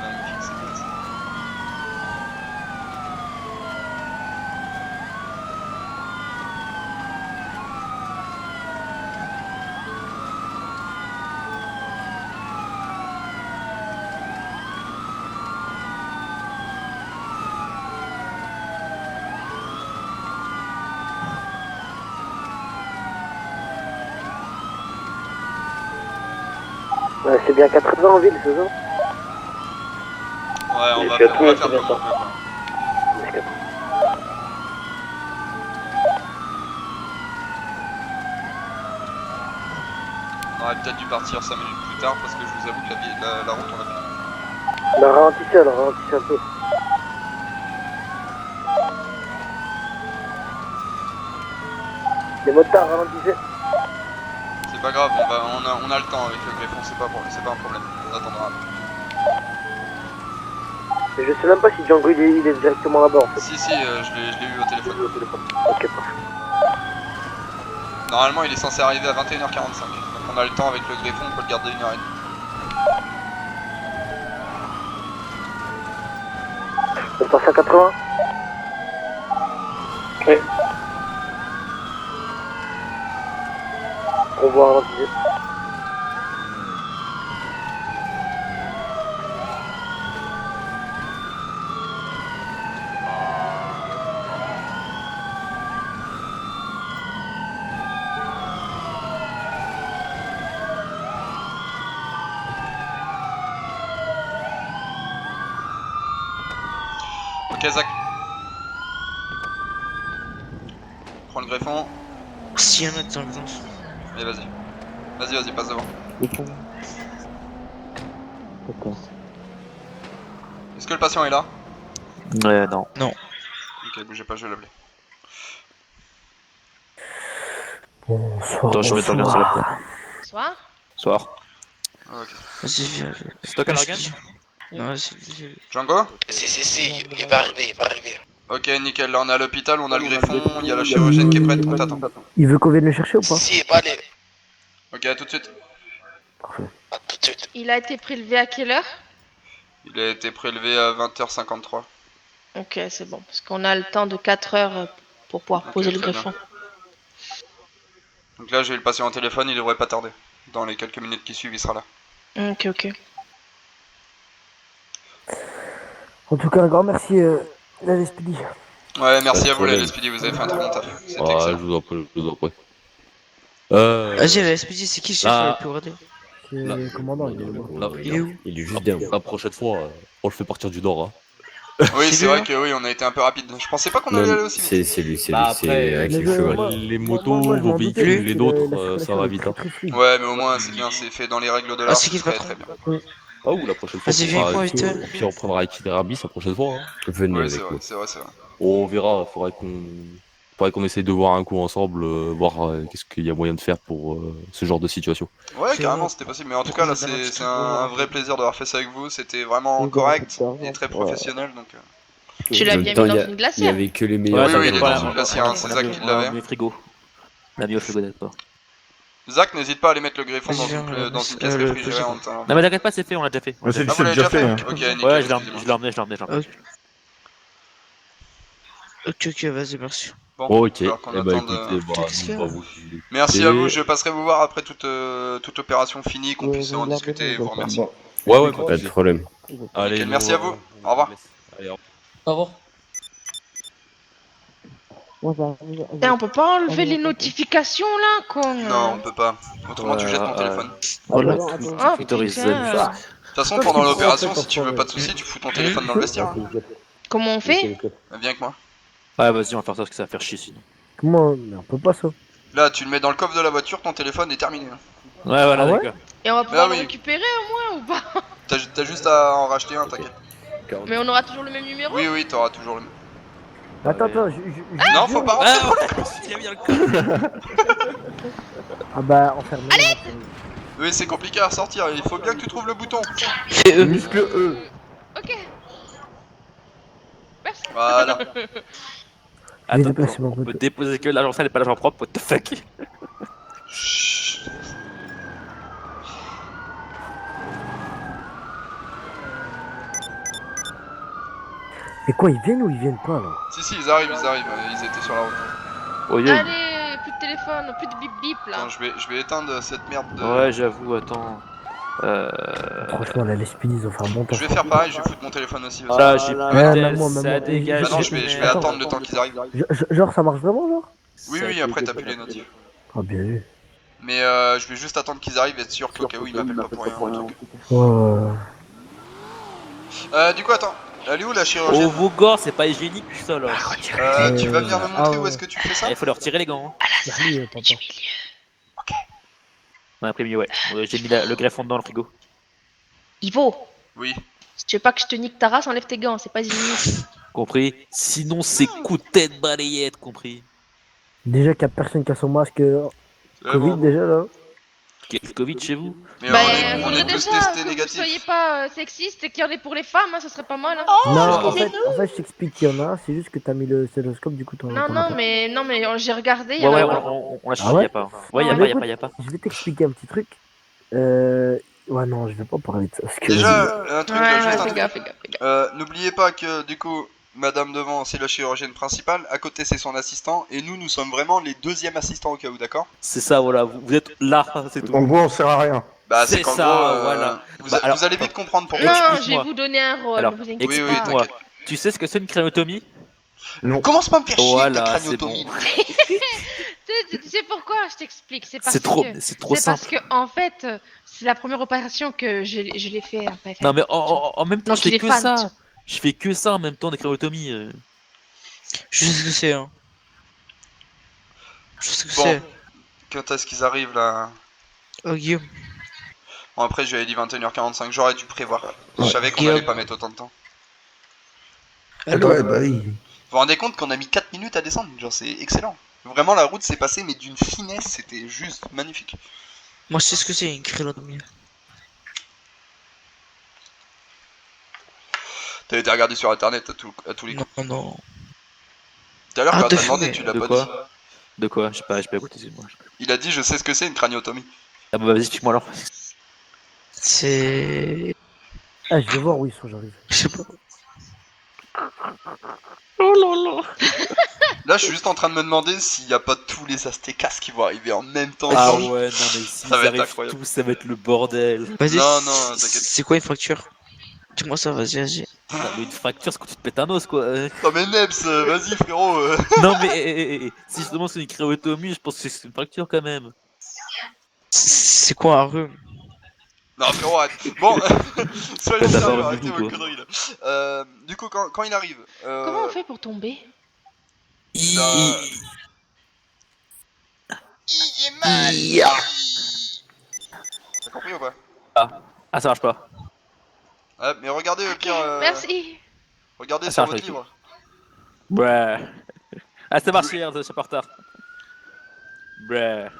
Speaker 2: Magnifique, c'est bien ça.
Speaker 3: C'est bien 80 en ville, c'est ça?
Speaker 2: Ouais, on va
Speaker 8: Jusqu'à
Speaker 2: faire,
Speaker 8: tout,
Speaker 2: on va
Speaker 8: c'est
Speaker 2: faire
Speaker 8: bien
Speaker 2: comme
Speaker 8: ça.
Speaker 2: on peut, quoi. On aurait peut-être dû partir 5 minutes plus tard parce que je vous avoue que la route on a fait.
Speaker 3: Ralentissez un peu. Les motards, ralentissez.
Speaker 2: C'est pas grave, on a le temps avec le greffon, c'est pas un problème. On attendra.
Speaker 3: Mais je sais même pas si Django il est directement là-bas en fait.
Speaker 2: Si, je l'ai eu au téléphone.
Speaker 3: Ok, parfait.
Speaker 2: Normalement, il est censé arriver à 21h45. Donc on a le temps avec le greffon, on peut le garder 1h30.
Speaker 3: On passe à 80.
Speaker 8: Ouais.
Speaker 3: On voit ralentir.
Speaker 2: Ok, Zach. Prends le greffon.
Speaker 6: Si, un autre dans le sens.
Speaker 2: Allez, vas-y. Vas-y, passe devant. Est-ce que le patient est là?
Speaker 6: Non. Non.
Speaker 2: Ok, bougez pas, je vais l'appeler.
Speaker 3: Bonsoir.
Speaker 6: Attends, je vais t'en lancer la
Speaker 7: Soir.
Speaker 6: Soir.
Speaker 2: Ok.
Speaker 6: Vas-y, viens. C'est toi qui as l'organe? Non, vas-y.
Speaker 2: Django?
Speaker 11: Si, il va arriver.
Speaker 2: Ok, nickel, là on est à l'hôpital, on a le greffon, il y a la chirurgienne qui est prête, on t'attend.
Speaker 3: Il veut qu'on vienne le chercher ou pas?
Speaker 11: Si, va aller.
Speaker 2: Ok, à tout de suite.
Speaker 3: Parfait.
Speaker 11: À tout de suite.
Speaker 7: Il a été prélevé à quelle heure?
Speaker 2: Il a été prélevé à 20h53.
Speaker 7: Ok, c'est bon. Parce qu'on a le temps de 4 heures pour pouvoir
Speaker 2: Ok,
Speaker 7: poser le
Speaker 2: très
Speaker 7: greffon.
Speaker 2: bien. Donc là j'ai eu le patient au téléphone, il devrait pas tarder. Dans les quelques minutes qui suivent, il sera là.
Speaker 7: Ok.
Speaker 3: En tout cas, un grand merci, la Lespidi.
Speaker 2: Ouais, merci
Speaker 4: Pas de
Speaker 2: à vous les
Speaker 4: problème.
Speaker 2: SPD, vous avez fait un très bon taf. C'était
Speaker 4: Ah,
Speaker 2: excellent.
Speaker 4: je vous en prie.
Speaker 6: Vas-y, la SPD, c'est qui le chef
Speaker 4: là-
Speaker 6: le plus gradé?
Speaker 3: C'est le commandant, il est là-bas.
Speaker 6: Il est où?
Speaker 1: Il est juste derrière.
Speaker 4: La prochaine fois, on le fait partir du nord. Hein.
Speaker 2: Oui,
Speaker 6: C'est
Speaker 2: c'est
Speaker 6: lui,
Speaker 2: vrai
Speaker 6: hein.
Speaker 2: que oui, on a été un peu rapide. Je pensais pas qu'on allait aller aussi vite.
Speaker 1: C'est lui, c'est
Speaker 4: Bah,
Speaker 1: lui, c'est
Speaker 4: après,
Speaker 1: avec
Speaker 3: mais
Speaker 1: les
Speaker 3: je-
Speaker 1: cheveux.
Speaker 3: moi-
Speaker 4: Les
Speaker 3: moi,
Speaker 4: motos,
Speaker 3: je m'en
Speaker 4: vos
Speaker 3: doutais,
Speaker 4: véhicules, les
Speaker 3: la
Speaker 4: nôtres,
Speaker 3: circulation
Speaker 4: ça va
Speaker 3: est
Speaker 4: vite.
Speaker 3: très,
Speaker 4: Hein.
Speaker 3: très fluide.
Speaker 2: Ouais, mais au moins c'est bien, c'est fait dans les règles de l'art,
Speaker 6: c'est qui
Speaker 2: c'est
Speaker 6: le
Speaker 2: très
Speaker 6: patron?
Speaker 2: très bien.
Speaker 4: Ah, ou la prochaine fois,
Speaker 6: Vas-y,
Speaker 4: on
Speaker 6: viens
Speaker 4: fera-
Speaker 6: avec moi, vite.
Speaker 4: puis on prendra itinéraire bis la prochaine fois. Hein.
Speaker 1: Venez
Speaker 2: Oui, c'est
Speaker 1: avec
Speaker 2: vrai,
Speaker 1: moi.
Speaker 2: c'est vrai.
Speaker 4: On verra, faudrait qu'on faudrait qu'on essaye de voir un coup ensemble, voir qu'est-ce qu'il y a moyen de faire pour ce genre de situation.
Speaker 2: Ouais, carrément, c'était possible. Mais en tout cas, là, c'est un vrai plaisir d'avoir fait ça avec vous. C'était vraiment correct et très professionnel. Donc,
Speaker 7: Tu l'as bien mis dans une glacière.
Speaker 1: Il y avait que les meilleurs.
Speaker 2: oui, il est dans une glacière, hein, c'est Zach qui l'avait.
Speaker 12: On a mis au frigo, d'accord.
Speaker 2: Zach, n'hésite pas à aller mettre le greffon dans une caisse réfrigérante.
Speaker 12: Non, mais t'inquiète pas, c'est fait, on l'a déjà fait.
Speaker 2: C'est déjà fait. Ok, nickel.
Speaker 12: Ouais, je l'ai emmené.
Speaker 6: Ok, vas-y, merci.
Speaker 2: Bon,
Speaker 4: Ok,
Speaker 2: alors qu'on
Speaker 4: eh ben,
Speaker 2: attende,
Speaker 4: écoutez,
Speaker 2: merci à vous, je passerai vous voir après toute opération finie, qu'on puisse en discuter et vous remercier.
Speaker 4: Ouais,
Speaker 1: Pas de problème.
Speaker 4: Allez,
Speaker 2: Nickel, merci à vous, au revoir.
Speaker 4: Allez, au
Speaker 6: Au revoir.
Speaker 7: On peut pas enlever les notifications là, con.
Speaker 2: Non, on peut pas. Autrement, tu jettes ton téléphone.
Speaker 7: Oh putain.
Speaker 2: De toute façon, pendant l'opération, si tu veux pas de soucis, tu fous ton téléphone dans le vestiaire.
Speaker 7: Comment on fait?
Speaker 2: Viens avec moi.
Speaker 12: Ouais, vas-y, on va faire ça parce que ça va faire chier sinon.
Speaker 3: Comment? Mais on peut pas ça.
Speaker 2: Là, tu le mets dans le coffre de la voiture, ton téléphone est terminé.
Speaker 12: Ouais, voilà,
Speaker 3: Ah ouais
Speaker 12: d'accord.
Speaker 7: Et on va pouvoir
Speaker 2: oui.
Speaker 7: le récupérer au moins ou pas?
Speaker 2: T'as juste à en racheter un, t'inquiète.
Speaker 7: Mais on aura toujours le même numéro?
Speaker 2: Oui, t'auras toujours le même.
Speaker 3: Attends,
Speaker 2: Non, faut pas rentrer.
Speaker 3: Ah bah, enfermé. Allez.
Speaker 2: Oui, c'est compliqué à ressortir, il faut bien que tu trouves le bouton.
Speaker 3: Muscle E.
Speaker 7: Ok. Merci.
Speaker 2: Voilà.
Speaker 3: Allez,
Speaker 12: Attends,
Speaker 3: déplace mon
Speaker 12: on peut
Speaker 3: pote.
Speaker 12: déposer que l'agent sale et pas l'agent propre, what the fuck.
Speaker 2: Chut.
Speaker 3: Et quoi, ils viennent ou ils viennent pas là?
Speaker 2: Si, ils arrivent, ils étaient sur la route.
Speaker 12: Oh, yeah.
Speaker 7: Allez, plus de téléphone, plus de bip bip là.
Speaker 2: Attends, je vais éteindre cette merde de...
Speaker 12: Ouais, j'avoue, attends.
Speaker 3: Franchement, la Lespine, ils ont fait un bon temps.
Speaker 2: Je vais faire pareil, je vais foutre mon téléphone aussi.
Speaker 12: Là, j'ai
Speaker 3: Ouais,
Speaker 12: plus
Speaker 3: maman,
Speaker 12: ça
Speaker 3: maman.
Speaker 12: dégage.
Speaker 2: Bah non, je vais attendre le temps qu'ils arrivent.
Speaker 3: Genre, ça marche vraiment, genre?
Speaker 2: Oui, après t'as plus les notifs.
Speaker 3: Ah, bien vu.
Speaker 2: Mais je vais juste attendre qu'ils arrivent et être sûr qu'au cas où ils m'appellent pas pour rien.
Speaker 3: Ouais.
Speaker 2: Du coup, attends, elle est où la
Speaker 12: Oh,
Speaker 2: chirurgienne?
Speaker 12: vos gants, c'est pas hygiénique tout ça là.
Speaker 2: Tu vas venir me montrer où est-ce que tu fais ça?
Speaker 12: Il faut leur retirer les gants. Hein.
Speaker 3: Merci, papa.
Speaker 12: On a pris mieux, ouais. J'ai mis le greffon dans le frigo.
Speaker 7: Ivo,
Speaker 2: Oui.
Speaker 7: si tu veux pas que je te nique ta race, enlève tes gants, c'est pas hygiénique.
Speaker 12: Compris? Sinon, c'est coup de tête balayette, compris?
Speaker 3: Déjà qu'il y a personne qui a son masque Covid,
Speaker 2: bon.
Speaker 3: déjà là.
Speaker 12: Quel Covid chez vous?
Speaker 2: Mais
Speaker 7: Bah,
Speaker 2: on est tous
Speaker 7: déjà
Speaker 2: testés
Speaker 7: que vous
Speaker 2: négatifs.
Speaker 7: soyez pas sexiste et qu'il y en ait pour les femmes, hein, ça serait pas mal. Hein.
Speaker 3: Non, en fait, je t'explique qu'il y en a, c'est juste que t'as mis le stéthoscope, du coup t'en
Speaker 7: Non, mais j'ai regardé.
Speaker 12: Ouais, on l'a cherché,
Speaker 3: Ah ouais
Speaker 12: y'a pas. Ouais,
Speaker 3: Ah,
Speaker 12: y'a pas.
Speaker 3: Je vais t'expliquer un petit truc. Ouais, non, je vais pas parler de ça. Parce que
Speaker 2: Déjà, un truc,
Speaker 7: Ouais,
Speaker 2: juste un
Speaker 7: fais
Speaker 2: truc.
Speaker 7: gaffe, fais gaffe.
Speaker 2: N'oubliez pas que du coup, madame devant c'est la chirurgienne principale, à côté c'est son assistant, et nous sommes vraiment les deuxièmes assistants au cas où, d'accord?
Speaker 12: C'est ça, voilà, vous êtes là, c'est tout.
Speaker 5: En gros, on sert à rien.
Speaker 2: Bah c'est
Speaker 12: C'est
Speaker 2: qu'en
Speaker 12: ça,
Speaker 2: gros,
Speaker 12: voilà.
Speaker 2: vous allez vite comprendre pourquoi.
Speaker 7: Non, je vais
Speaker 12: explique-moi.
Speaker 7: vous donner un rôle,
Speaker 12: Alors,
Speaker 7: ne vous inquiétez
Speaker 2: Oui,
Speaker 7: pas.
Speaker 12: explique-moi.
Speaker 2: t'inquiète.
Speaker 12: Tu sais ce que c'est une craniotomie?
Speaker 2: Commence pas à me faire chier
Speaker 12: Voilà,
Speaker 2: ta
Speaker 12: c'est
Speaker 2: craniotomie.
Speaker 12: bon.
Speaker 7: Tu sais pourquoi? Je t'explique. C'est parce
Speaker 12: C'est trop
Speaker 7: que c'est
Speaker 12: simple.
Speaker 7: parce que en fait, c'est la première opération que je l'ai fait en fait.
Speaker 12: Non mais en même temps,
Speaker 7: Donc,
Speaker 12: je fais
Speaker 7: il est
Speaker 12: que
Speaker 7: fan.
Speaker 12: ça. Je fais que ça en même temps des craniotomies.
Speaker 6: Je sais ce que c'est, hein. Je sais ce que
Speaker 2: Bon,
Speaker 6: c'est.
Speaker 2: quand est-ce qu'ils arrivent là?
Speaker 6: Oh, Guillaume.
Speaker 2: Bon après j'avais dit 21h45, j'aurais dû prévoir. Je savais qu'on
Speaker 6: Guillaume.
Speaker 2: allait pas mettre autant de temps.
Speaker 6: Allô?
Speaker 5: Ouais, bah oui.
Speaker 2: Vous vous rendez compte qu'on a mis 4 minutes à descendre? Genre c'est excellent. Vraiment la route s'est passée mais d'une finesse, c'était juste magnifique.
Speaker 6: Moi, je sais ce que c'est, une crélotomie.
Speaker 2: T'as été regardé sur internet à tous les coups.
Speaker 6: Non.
Speaker 2: Tout à l'heure quand
Speaker 6: Arrête de
Speaker 2: t'as demandé,
Speaker 6: fumer.
Speaker 2: tu l'as
Speaker 12: De
Speaker 2: pas
Speaker 12: quoi?
Speaker 2: dit.
Speaker 12: De quoi? J'ai pas écouté, excuse-moi.
Speaker 2: Il a dit je sais ce que c'est une craniotomie.
Speaker 12: Ah bah vas-y, explique-moi alors.
Speaker 6: C'est...
Speaker 3: Ah, je vais voir où ils sont, j'arrive.
Speaker 6: Je sais pas.
Speaker 2: Là je suis juste en train de me demander s'il y a pas tous les Aztecas qui vont arriver en même temps.
Speaker 12: Ah
Speaker 2: Genre,
Speaker 12: ouais, non mais si
Speaker 2: Ça va être
Speaker 12: arrivent
Speaker 2: incroyable.
Speaker 12: tous, ça va être le bordel.
Speaker 6: Vas-y,
Speaker 2: Non, t'inquiète.
Speaker 6: c'est quoi une fracture? Dis-moi ça, vas-y.
Speaker 12: Non, mais une fracture, c'est quand tu te pètes un os quoi.
Speaker 2: Oh mais Nebs, vas-y frérot.
Speaker 12: Non mais si justement c'est une craniotomie, je pense que c'est une fracture quand même.
Speaker 6: C'est quoi un rhume?
Speaker 2: Non frérot arrête. Bon, soyons
Speaker 12: T'as pas
Speaker 2: sérieux,
Speaker 12: revu
Speaker 2: arrêtez
Speaker 12: tout,
Speaker 2: vos
Speaker 12: quoi.
Speaker 2: conneries là. Du coup quand il arrive...
Speaker 7: Comment on fait pour tomber?
Speaker 2: T'as compris ou pas?
Speaker 12: Ah ça marche pas.
Speaker 2: Ouais, mais regardez au pire...
Speaker 7: Merci.
Speaker 2: Regardez
Speaker 12: Ah,
Speaker 2: sur
Speaker 12: ça
Speaker 2: votre
Speaker 12: marche,
Speaker 2: livre.
Speaker 12: Ouais. Ah, ça marche hier, je suis pas en retard. Brrr.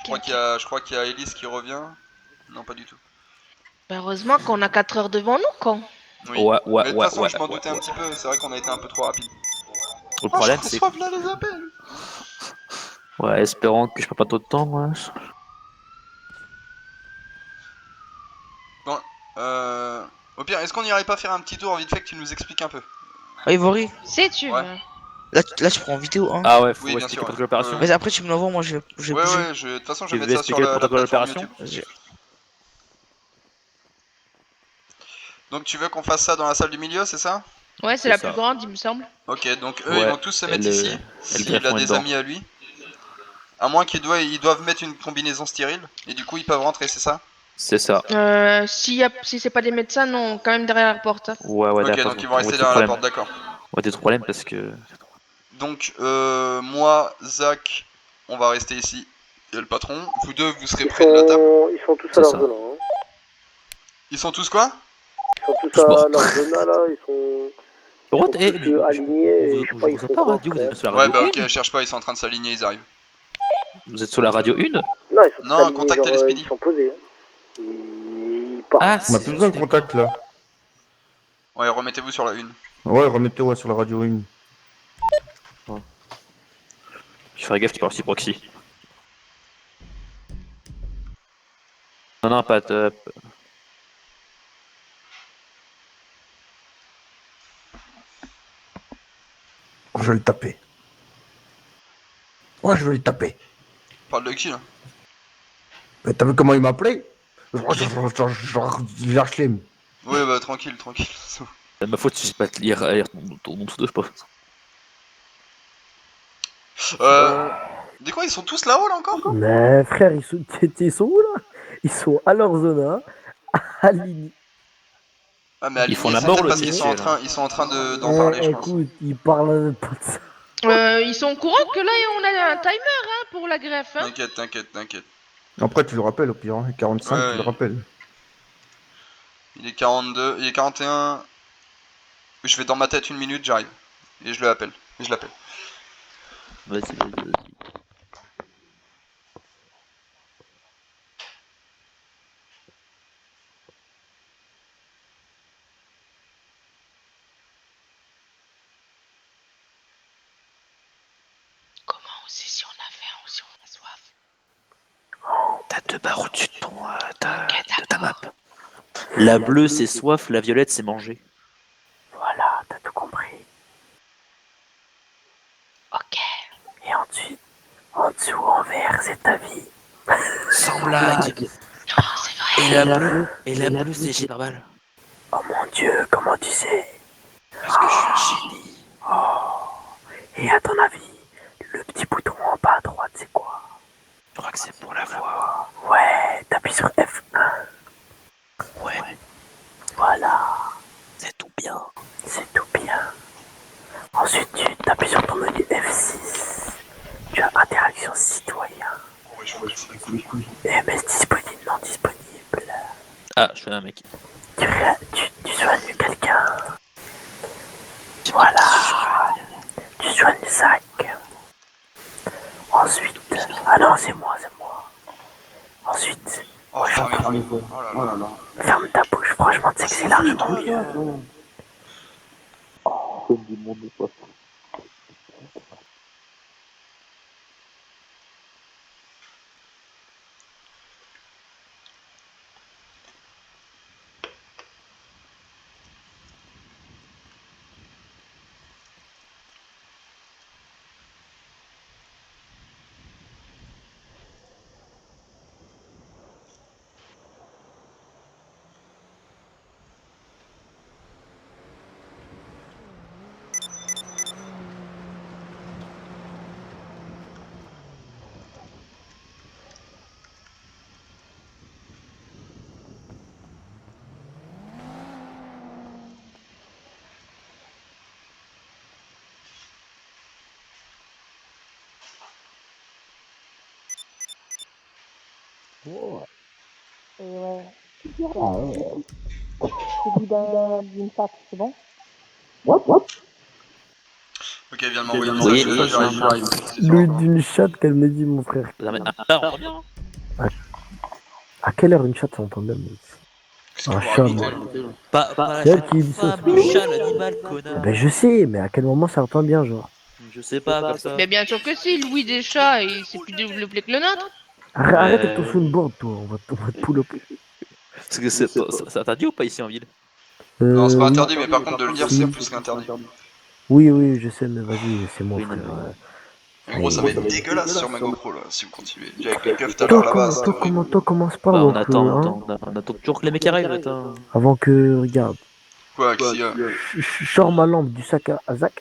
Speaker 7: Ok.
Speaker 2: Je crois qu'il y a Elise qui revient. Non, pas du tout.
Speaker 7: Bah, heureusement qu'on a 4 heures devant nous, con.
Speaker 2: Oui.
Speaker 12: Ouais,
Speaker 2: Mais de toute façon, je m'en doutais un petit peu. C'est vrai qu'on a été un peu trop rapide.
Speaker 12: Le problème,
Speaker 2: je
Speaker 12: c'est.
Speaker 2: reçois là les appels.
Speaker 12: Ouais, espérons que je perds pas trop de temps, moi.
Speaker 2: Bon, au pire, est-ce qu'on n'irait pas faire un petit tour vite fait que tu nous expliques un peu?
Speaker 6: Ah, Ivory,
Speaker 7: Si tu veux.
Speaker 2: Ouais.
Speaker 6: là tu prends en vidéo, hein.
Speaker 12: Ah ouais, faut
Speaker 2: Oui, bien
Speaker 12: expliquer
Speaker 2: sûr,
Speaker 12: le protocole d'opération.
Speaker 6: Vas-y, après tu me l'envoies, moi je vais
Speaker 2: Ouais,
Speaker 6: bouger.
Speaker 2: ouais, de toute façon, je
Speaker 12: Tu
Speaker 2: vais
Speaker 12: veux
Speaker 2: mettre ça sur
Speaker 12: expliquer le
Speaker 2: la
Speaker 12: protocole
Speaker 2: plateforme
Speaker 12: d'opération
Speaker 2: YouTube.
Speaker 6: Vas-y.
Speaker 2: Donc, tu veux qu'on fasse ça dans la salle du milieu, c'est ça?
Speaker 7: Ouais, c'est
Speaker 12: C'est
Speaker 7: la
Speaker 12: ça.
Speaker 7: plus grande, il me semble.
Speaker 2: Ok, donc eux, ils
Speaker 12: Ouais,
Speaker 2: vont tous se
Speaker 12: et
Speaker 2: mettre
Speaker 12: le-
Speaker 2: ici,
Speaker 12: et le
Speaker 2: s'il a
Speaker 12: greffon est
Speaker 2: des
Speaker 12: dedans.
Speaker 2: amis à lui. À moins qu'ils doivent mettre une combinaison stérile, et du coup, ils peuvent rentrer, c'est ça?
Speaker 12: C'est ça.
Speaker 7: Si c'est pas des médecins, non, quand même derrière la porte. Hein.
Speaker 12: Ouais,
Speaker 2: Ok,
Speaker 12: d'accord.
Speaker 2: donc ils vont rester derrière la porte, d'accord.
Speaker 12: Ouais, des problèmes parce que.
Speaker 2: Donc, moi, Zach, on va rester ici. Et le patron, vous deux, vous serez près de la table.
Speaker 8: Ils sont tous à leur zone. Hein.
Speaker 2: Ils sont tous quoi?
Speaker 8: Ils sont tous à leur zone là, ils sont.
Speaker 12: Par contre,
Speaker 8: Ils sont tous alignés, et je sais pas, ils
Speaker 12: vous
Speaker 8: font
Speaker 12: pas
Speaker 8: quoi,
Speaker 12: radio, vous
Speaker 8: frère.
Speaker 12: êtes sur la
Speaker 2: Ouais,
Speaker 12: radio
Speaker 2: bah ok,
Speaker 12: 1.
Speaker 2: cherche pas, ils sont en train de s'aligner, ils arrivent.
Speaker 12: Vous êtes sur la radio 1?
Speaker 8: Non, ils sont tous
Speaker 2: Non,
Speaker 8: alignés,
Speaker 2: contact
Speaker 8: genre,
Speaker 2: LSPD.
Speaker 8: ils sont posés. Hein. Ils partent.
Speaker 12: Ah,
Speaker 10: On a plus besoin de contact là.
Speaker 2: Ouais, remettez-vous sur la une.
Speaker 10: Ouais, remettez-moi sur la radio 1.
Speaker 12: Je ferai gaffe, tu parles aussi proxy. Non, pas top.
Speaker 10: Je vais le taper. Ouais, je vais le taper.
Speaker 2: Parle de qui là?
Speaker 10: Mais t'as vu comment il m'appelait? Jachlem.
Speaker 2: Ouais, bah tranquille.
Speaker 12: C'est ma faute si je sais pas te lire ton nom pseudo, je pense.
Speaker 2: Dis quoi, ils sont tous là-haut là encore?
Speaker 3: Mais frère, ils sont où là? Ils sont à leur zone, hein, alignés.
Speaker 2: Ah, mais
Speaker 12: Ils font la
Speaker 2: c'est
Speaker 12: mort,
Speaker 2: peut-être
Speaker 12: le
Speaker 2: parce qu'ils sont en
Speaker 12: ciel.
Speaker 2: train d'en parler, je pense.
Speaker 3: Écoute, ils parlent pas de ça.
Speaker 7: Ils sont au courant que là, on a un timer hein, pour la greffe. Hein.
Speaker 2: T'inquiète.
Speaker 10: Après, tu le rappelles au pire, hein. 45,
Speaker 2: Ouais.
Speaker 10: tu le rappelles.
Speaker 2: Il est 42, il est 41. Je vais dans ma tête 1 minute, j'arrive. Et je l'appelle.
Speaker 12: Vas-y.
Speaker 7: Comment on sait si on a faim ou si on a soif?
Speaker 12: T'as 2 barres au-dessus de ta map. La bleue, c'est soif, la violette, c'est manger.
Speaker 3: Voilà, t'as tout compris.
Speaker 7: Ok.
Speaker 3: Et ensuite, en dessous, en vert, c'est ta vie.
Speaker 12: Sans blague.
Speaker 7: Non, c'est vrai.
Speaker 12: Et la bleue, c'est G-Barbal.
Speaker 3: Oh mon Dieu, comment tu sais?
Speaker 12: Parce que je suis un génie.
Speaker 3: Et à ton avis, le petit bouton en bas à droite, c'est quoi?
Speaker 12: Je crois que c'est pour la voix.
Speaker 3: Ouais, t'appuies sur F1.
Speaker 12: Ouais,
Speaker 3: Voilà,
Speaker 12: c'est tout bien.
Speaker 3: c'est tout bien. Ensuite, tu t'appuies sur ton menu F6. Tu as interaction citoyen. MS disponible, non disponible.
Speaker 12: Ah, je fais un mec.
Speaker 3: Tu soignes quelqu'un. Voilà. Tu soignes Zach. Ensuite. Ah non, c'est moi. Ensuite.
Speaker 2: Oh, fermez. Oh là là.
Speaker 3: Ferme ta bouche, franchement, tu sais que c'est largement mieux.
Speaker 2: Ok, viens de m'envoyer un
Speaker 12: Oui,
Speaker 2: message, j'arrive.
Speaker 3: Louis d'une chatte qu'elle me dit, mon frère. À quelle heure une chatte s'entend bien?
Speaker 2: Qu'est-ce que
Speaker 3: Un
Speaker 2: vous
Speaker 3: chat,
Speaker 2: racontez
Speaker 3: moi.
Speaker 12: Pas la
Speaker 3: C'est elle
Speaker 12: chatte
Speaker 3: qui dit ça.
Speaker 12: femme, le chat, l'animal, connard.
Speaker 3: Ben je sais, mais à quel moment ça entend bien, genre?
Speaker 12: Je sais pas, comme ça.
Speaker 7: Mais bien sûr que si, Louis des chats, c'est plus développé que le nôtre.
Speaker 3: Arrête avec ton soundboard, toi, on va te pull up.
Speaker 12: Parce que ça t'a dit ou pas ici en ville?
Speaker 2: Non, c'est pas
Speaker 3: Oui.
Speaker 2: interdit, mais par contre, de le dire,
Speaker 3: Si.
Speaker 2: c'est plus qu'interdit.
Speaker 3: Oui, je sais, mais vas-y, c'est mon
Speaker 12: Oui,
Speaker 3: frère.
Speaker 12: non,
Speaker 2: Mais gros, ça va être dégueulasse sur ma GoPro là, si vous continuez. Déjà avec les keufs tout à l'heure là-bas, c'est horrible.
Speaker 3: Toi, commence pas,
Speaker 12: Bah,
Speaker 3: avant
Speaker 12: on attend,
Speaker 3: que,
Speaker 12: on attend toujours que les mecs arrivent, attends.
Speaker 3: avant que, regarde,
Speaker 2: Quoi, qu'est-ce qu'il y a?
Speaker 3: je sors ma lampe du sac à Zach,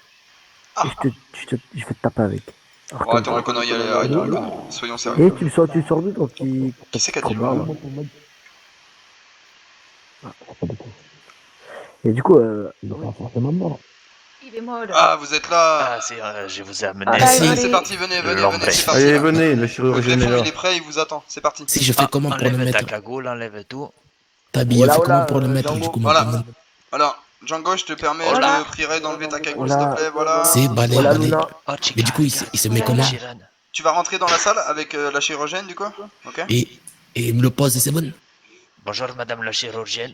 Speaker 2: Ah.
Speaker 3: et je vais te taper avec. Alors,
Speaker 2: Bon,
Speaker 3: comme
Speaker 2: attends,
Speaker 3: ça.
Speaker 2: les conneries, allez, arrête les conneries. Soyons sérieux.
Speaker 3: Et tu sors d'où ton petit...
Speaker 2: Qui c'est qui a
Speaker 3: trop
Speaker 2: dit
Speaker 3: bas,
Speaker 2: Luna?
Speaker 3: là. Et du coup, il est pas forcément mort.
Speaker 7: Il est mort.
Speaker 2: Ah, vous êtes là!
Speaker 11: Ah, c'est, je vous ai amené.
Speaker 7: Ah,
Speaker 2: Allez,
Speaker 7: si.
Speaker 2: c'est parti, venez,
Speaker 11: L'ombre.
Speaker 2: c'est parti.
Speaker 10: Allez,
Speaker 2: là.
Speaker 10: venez, le
Speaker 2: Le
Speaker 10: chirurgien est
Speaker 2: greffon,
Speaker 10: là.
Speaker 2: il est prêt, il vous attend, c'est parti.
Speaker 13: Si je fais comment pour le
Speaker 11: Enlève ta
Speaker 13: mettre?
Speaker 11: cagoule, enlève tout.
Speaker 13: T'habilles,
Speaker 3: Voilà,
Speaker 13: fais comment
Speaker 3: voilà,
Speaker 13: pour le mettre
Speaker 3: Django.
Speaker 13: du coup,
Speaker 2: Voilà.
Speaker 13: mon commande?
Speaker 2: Alors, Django, je te permets, je te prierai d'enlever ta cagoule, s'il te plaît, voilà.
Speaker 13: C'est balai,
Speaker 3: Voilà,
Speaker 13: balai.
Speaker 3: Luna.
Speaker 11: Oh, chica,
Speaker 13: Mais du coup, il se met comment?
Speaker 11: Chiran.
Speaker 2: Tu vas rentrer dans la salle avec la chirurgienne, du coup? Ok?
Speaker 13: Et il me le pose et c'est bon?
Speaker 11: Bonjour, madame la chirurgienne.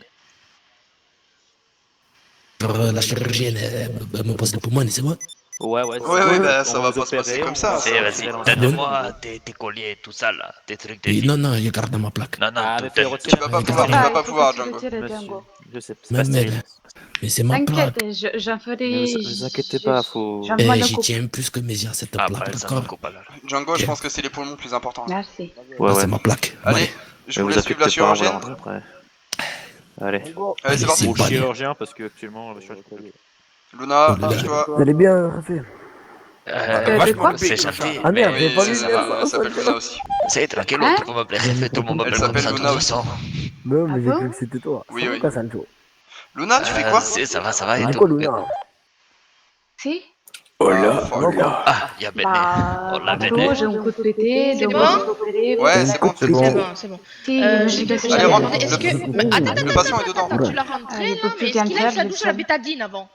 Speaker 13: La chirurgienne, elle me pose le poumon et c'est bon?
Speaker 12: Ouais,
Speaker 2: Ouais, bah ça
Speaker 12: on
Speaker 2: va
Speaker 12: vous
Speaker 2: pas se passer
Speaker 12: opérer,
Speaker 2: comme ça.
Speaker 11: C'est, vas-y, donne-moi tes colliers, tout ça là, tes trucs de
Speaker 13: Et
Speaker 11: vie.
Speaker 13: non, je garde dans ma plaque.
Speaker 11: Non,
Speaker 12: Ah,
Speaker 11: tout
Speaker 12: mais fais
Speaker 11: donne.
Speaker 12: retirer.
Speaker 2: Tu vas pas pouvoir, Django.
Speaker 12: Monsieur, je sais, c'est pas
Speaker 13: Mais,
Speaker 12: stérile.
Speaker 13: mais c'est ma plaque.
Speaker 7: j'en ferai.
Speaker 12: Ne vous inquiétez pas, faut...
Speaker 13: J'y tiens plus que mes yeux à cette
Speaker 11: Ah,
Speaker 13: plaque,
Speaker 11: bah, ça
Speaker 13: d'accord?
Speaker 11: me coupe alors.
Speaker 2: Django, je pense que c'est les poumons plus importants.
Speaker 7: Merci.
Speaker 12: Ouais,
Speaker 13: C'est ma plaque.
Speaker 2: Allez,
Speaker 13: Allez,
Speaker 2: je
Speaker 12: Ne
Speaker 2: vous
Speaker 12: vous
Speaker 2: laisse suivre la
Speaker 12: inquiétez pas, on va
Speaker 2: chirurgienne.
Speaker 12: rentrer après. Allez.
Speaker 2: Allez, c'est parti.
Speaker 12: Au
Speaker 13: balai.
Speaker 12: chirurgien, parce que actuellement, le chirurgien...
Speaker 2: Luna,
Speaker 13: Oh là là.
Speaker 2: bouge-toi.
Speaker 3: Vous allez bien, Rafé?
Speaker 11: C'est gentil.
Speaker 3: Ah
Speaker 11: Mais
Speaker 3: merde, j'ai
Speaker 2: Oui,
Speaker 3: pas
Speaker 2: c'est
Speaker 3: vu
Speaker 2: ça, elle s'appelle Luna aussi.
Speaker 11: c'est tranquille, tu peux m'appeler Rafé, tout le monde
Speaker 2: Elle
Speaker 11: m'appelle comme
Speaker 2: s'appelle
Speaker 11: ça de
Speaker 2: Luna
Speaker 11: toute
Speaker 2: aussi.
Speaker 11: façon.
Speaker 3: Non, mais j'ai
Speaker 7: bon
Speaker 3: cru que c'était toi.
Speaker 2: Oui,
Speaker 3: Ça va
Speaker 2: oui.
Speaker 3: pas, Sancho?
Speaker 2: Luna, tu fais quoi?
Speaker 11: Ça va et
Speaker 3: C'est
Speaker 11: tout.
Speaker 3: quoi, Luna?
Speaker 7: Si.
Speaker 11: Ah, y'a Benet.
Speaker 7: Bah,
Speaker 11: On l'a
Speaker 7: tantôt,
Speaker 11: Benet.
Speaker 7: j'ai un coup de pété,
Speaker 2: C'est
Speaker 7: donc
Speaker 2: bon
Speaker 7: on s'est opéré.
Speaker 2: Ouais, c'est bon.
Speaker 10: C'est bon.
Speaker 7: C'est bon. J'allais
Speaker 2: Allez, rentre.
Speaker 7: demander, est-ce que... Mais
Speaker 2: Le patient est dedans.
Speaker 7: attends, tu l'as rentré là, mais est-ce qu'il a eu sa douche à la bétadine avant?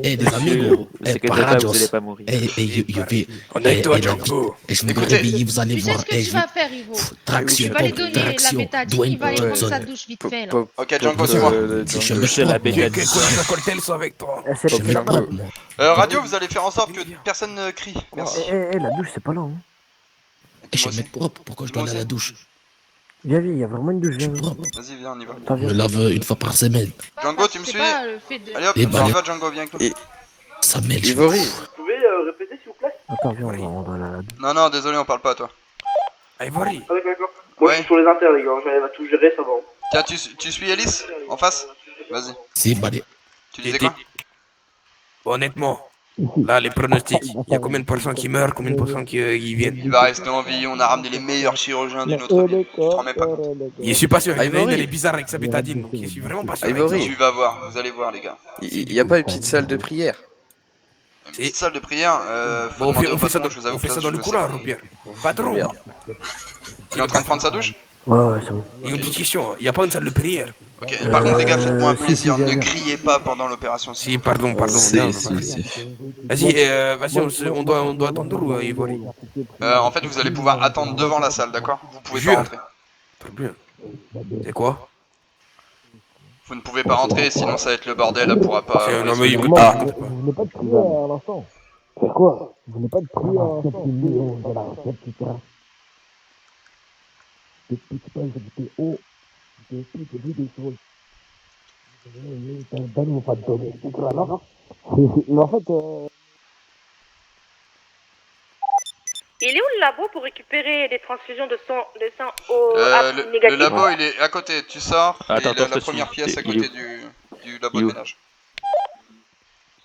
Speaker 13: Eh, des amis, gros.
Speaker 12: Ne vous
Speaker 13: Eh,
Speaker 12: inquiétez pas,
Speaker 13: Paradios.
Speaker 12: vous allez pas mourir.
Speaker 13: Je vais.
Speaker 10: On est avec toi,
Speaker 13: eh,
Speaker 10: Django.
Speaker 13: Et je vais me
Speaker 2: Écoutez,
Speaker 13: réveiller, vous allez
Speaker 7: Tu sais
Speaker 13: voir.
Speaker 7: ce que
Speaker 13: Eh,
Speaker 7: tu
Speaker 13: je vais.
Speaker 7: vas faire, Ivo?
Speaker 13: Traction,
Speaker 7: Tu vas lui
Speaker 13: pompe,
Speaker 7: donner la
Speaker 13: traction.
Speaker 7: bétadine, il va aller
Speaker 13: Dwayne
Speaker 7: prendre sa
Speaker 13: Johnson.
Speaker 7: douche vite fait là.
Speaker 2: Ok, Django, dis-moi.
Speaker 13: Je suis avec
Speaker 12: Touchez la
Speaker 13: propre, moi.
Speaker 12: bécane.
Speaker 10: la coltelle soit avec toi.
Speaker 3: Eh, c'est
Speaker 13: Je suis
Speaker 3: là.
Speaker 13: avec propre, moi.
Speaker 2: Radio, vous allez faire en sorte que personne ne crie. Merci.
Speaker 3: La douche, c'est pas là. Hein.
Speaker 13: Je suis
Speaker 2: Moi
Speaker 13: un mec propre, pourquoi je dois
Speaker 2: Moi
Speaker 13: aller à la
Speaker 2: aussi.
Speaker 13: douche?
Speaker 3: Viens, il y a vraiment une douche.
Speaker 13: Je suis
Speaker 3: Viens.
Speaker 13: propre.
Speaker 2: Vas-y, viens, on y va.
Speaker 3: Attends,
Speaker 13: Je me
Speaker 3: viens.
Speaker 13: lave une fois par semaine.
Speaker 2: Django, tu me suis?
Speaker 7: Pas le fait de...
Speaker 2: Allez hop,
Speaker 13: Et
Speaker 2: on
Speaker 13: bah,
Speaker 2: y va, Django, viens avec nous.
Speaker 13: Ça mêle.
Speaker 1: Ivory.
Speaker 8: Vous pouvez répéter s'il vous plaît?
Speaker 3: Attends, viens, on va la douche.
Speaker 2: Non, non, désolé, on parle pas à toi.
Speaker 10: Ivory.
Speaker 8: Ah, d'accord. Moi je suis sur les inters les gars, j'arrive à tout gérer, ça va.
Speaker 2: Tiens, tu suis Alice en face? Vas-y.
Speaker 13: C'est balai.
Speaker 2: Tu disais quoi?
Speaker 10: Honnêtement, là, les pronostics. Il y a combien de personnes qui meurent, combien de personnes qui viennent?
Speaker 2: Il va rester en vie, on a ramené les meilleurs chirurgiens d'une autre ville. Tu te remets pas compte.
Speaker 10: Je suis pas sûr. Il y en a une,
Speaker 1: Ivory.
Speaker 10: elle est bizarre avec sa bétadine, donc je suis vraiment pas sûr. avec
Speaker 1: Ivory.
Speaker 10: ça.
Speaker 2: Tu vas voir, vous allez voir les gars.
Speaker 1: Il y a pas une petite salle de prière?
Speaker 2: Une petite salle de prière, faut
Speaker 10: Bon,
Speaker 2: demander au
Speaker 10: on fait ça
Speaker 2: patron,
Speaker 10: dans,
Speaker 2: je vous avoue
Speaker 10: on
Speaker 2: que
Speaker 10: fait
Speaker 2: ça,
Speaker 10: ça
Speaker 2: je
Speaker 10: dans le
Speaker 2: le
Speaker 10: couloir,
Speaker 2: sais
Speaker 10: au pire. Patron,
Speaker 1: Merde.
Speaker 2: Il est en train de prendre sa douche?
Speaker 3: Ouais, c'est bon.
Speaker 10: il y a une petite question. Il n'y a pas une salle de prière?
Speaker 2: Ok, par contre les gars, faites-moi un
Speaker 3: si,
Speaker 2: plaisir,
Speaker 3: si,
Speaker 2: ne
Speaker 3: viens.
Speaker 2: criez pas pendant l'opération.
Speaker 10: Si, pardon. Vas-y, on doit attendre Ivory.
Speaker 2: En fait, vous allez pouvoir attendre devant la salle, d'accord? Vous pouvez pas
Speaker 10: Jure.
Speaker 2: rentrer.
Speaker 10: Très bien. C'est quoi?
Speaker 2: Vous ne pouvez pas rentrer, sinon ça va être le bordel, elle pourra pas...
Speaker 10: Non, mais écoute,
Speaker 3: Vous venez pas de prier à l'instant. C'est quoi? Vous venez pas de prier à l'instant. De la recette, etc. Depuis que j'étais haut, j'ai vu des choses. Donne-moi pas de donner. Mais en fait,
Speaker 7: Il est où le labo pour récupérer des transfusions de sang
Speaker 2: le labo, il est à côté, tu sors,
Speaker 12: Attends,
Speaker 2: et la
Speaker 12: attends,
Speaker 2: première
Speaker 12: je-
Speaker 2: pièce à
Speaker 12: il
Speaker 2: côté
Speaker 12: est
Speaker 2: du labo
Speaker 12: il
Speaker 2: de
Speaker 12: est où?
Speaker 2: ménage.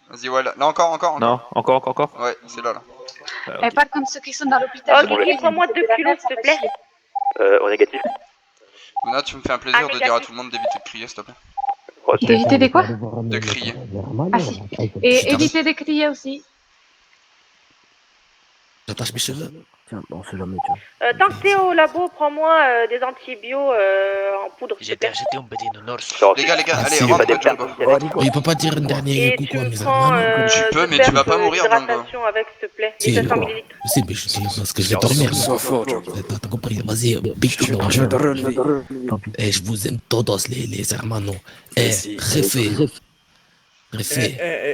Speaker 2: Vas-y, ouais, là encore.
Speaker 12: Non, encore.
Speaker 2: Ouais, c'est là.
Speaker 7: Et par contre, ceux qui sont dans l'hôpital...
Speaker 8: Ok,
Speaker 7: prends-moi 2 kilos, s'il te plaît.
Speaker 12: Au négatif.
Speaker 2: Luna, tu me fais un plaisir de dire à tout le monde d'éviter de crier, s'il te plaît.
Speaker 7: D'éviter des quoi?
Speaker 2: De crier.
Speaker 7: Ah si. Et éviter de crier aussi.
Speaker 13: J'attache mes cheveux.
Speaker 3: Tiens, on sait jamais, tiens.
Speaker 14: Tant que t'es au labo, prends-moi des antibiotiques en poudre.
Speaker 11: J'étais un petit nounours.
Speaker 2: Les gars, allez,
Speaker 13: si,
Speaker 2: rentre,
Speaker 13: pas
Speaker 2: Django.
Speaker 13: Il peut pas dire un dernier
Speaker 14: Et
Speaker 13: coucou
Speaker 14: tu
Speaker 13: à
Speaker 14: me
Speaker 13: mes
Speaker 14: prends
Speaker 13: hermanos.
Speaker 2: Tu peux, mais tu vas pas mourir, Django.
Speaker 14: d'hydratation avec, s'il te plaît.
Speaker 13: Si,
Speaker 14: Les 500 ml.
Speaker 13: si, mais je sais parce que je vais dormir.
Speaker 10: Sois fort, Django.
Speaker 13: T'as compris, vas-y, big
Speaker 10: Je vais te relever.
Speaker 3: Tant pis.
Speaker 13: Et je vous aime todos, les hermanos. Eh, refais.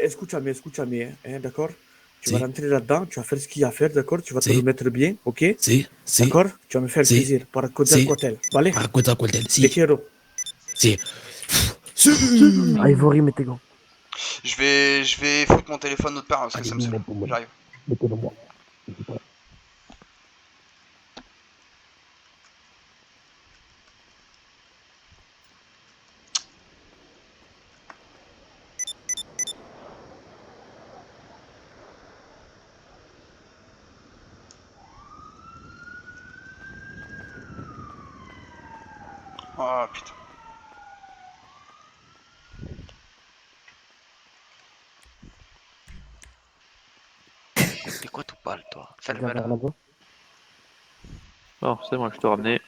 Speaker 15: Escúchame, d'accord? Tu
Speaker 13: Si.
Speaker 15: vas rentrer là-dedans, tu vas faire ce qu'il y a à faire, d'accord? Tu vas te
Speaker 13: Si.
Speaker 15: remettre bien, ok?
Speaker 13: Si, si.
Speaker 15: D'accord? Tu vas me faire
Speaker 13: Si.
Speaker 15: plaisir. Para cuidar
Speaker 13: Si.
Speaker 15: el hotel, ¿vale?
Speaker 13: Para cuidar el hotel, si.
Speaker 15: Te quiero.
Speaker 13: Si.
Speaker 3: Ah, Ivory, mets tes gants.
Speaker 2: Je vais foutre mon téléphone autre part parce que ça me saoule. J'arrive. Oh putain.
Speaker 11: De quoi tu parles, toi? Ferme-la.
Speaker 12: Bon, c'est bon, je te ramené.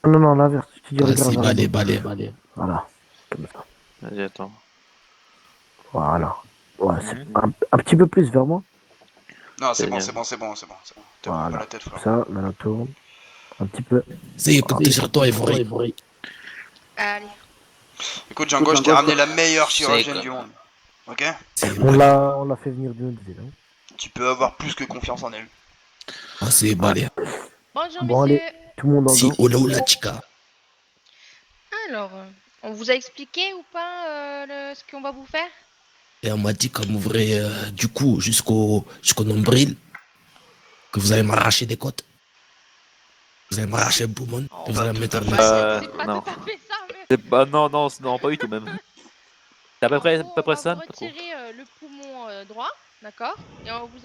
Speaker 3: Non, l'inverse. Tu dis
Speaker 13: Vas-y,
Speaker 3: regarde.
Speaker 13: balai.
Speaker 3: Voilà. Comme ça.
Speaker 12: Vas-y, attends.
Speaker 3: Voilà. Ouais, c'est un petit peu plus vers moi.
Speaker 2: Non, c'est bon. T'as
Speaker 3: Voilà.
Speaker 2: la tête, frère.
Speaker 3: Ça, maintenant tourne. Un petit peu.
Speaker 13: Si, comme t'es sur toi, Ivory.
Speaker 7: Allez.
Speaker 2: Écoute, Django, je t'ai ramené la meilleure chirurgienne du monde. Ok?
Speaker 3: On l'a fait venir de notre ville. Hein.
Speaker 2: Tu peux avoir plus que confiance en elle.
Speaker 13: Ah, c'est balai.
Speaker 7: Bonjour,
Speaker 3: Bon,
Speaker 7: messieurs.
Speaker 3: allez, tout le monde en
Speaker 13: Si,
Speaker 3: gants.
Speaker 13: oula, chica.
Speaker 7: Alors, on vous a expliqué ou pas ce qu'on va vous faire?
Speaker 13: Et on m'a dit qu'on m'ouvrait du coup jusqu'au nombril, que vous allez m'arracher des côtes. Vous allez m'arracher un poumon et vous allez me mettre un
Speaker 7: C'est pas
Speaker 12: non.
Speaker 7: tout à fait ça, mais...
Speaker 12: C'est pas, non, pas du tout même. C'est à peu près,
Speaker 7: On va
Speaker 12: ça.
Speaker 7: vous retirer le poumon droit, d'accord? Et on vous...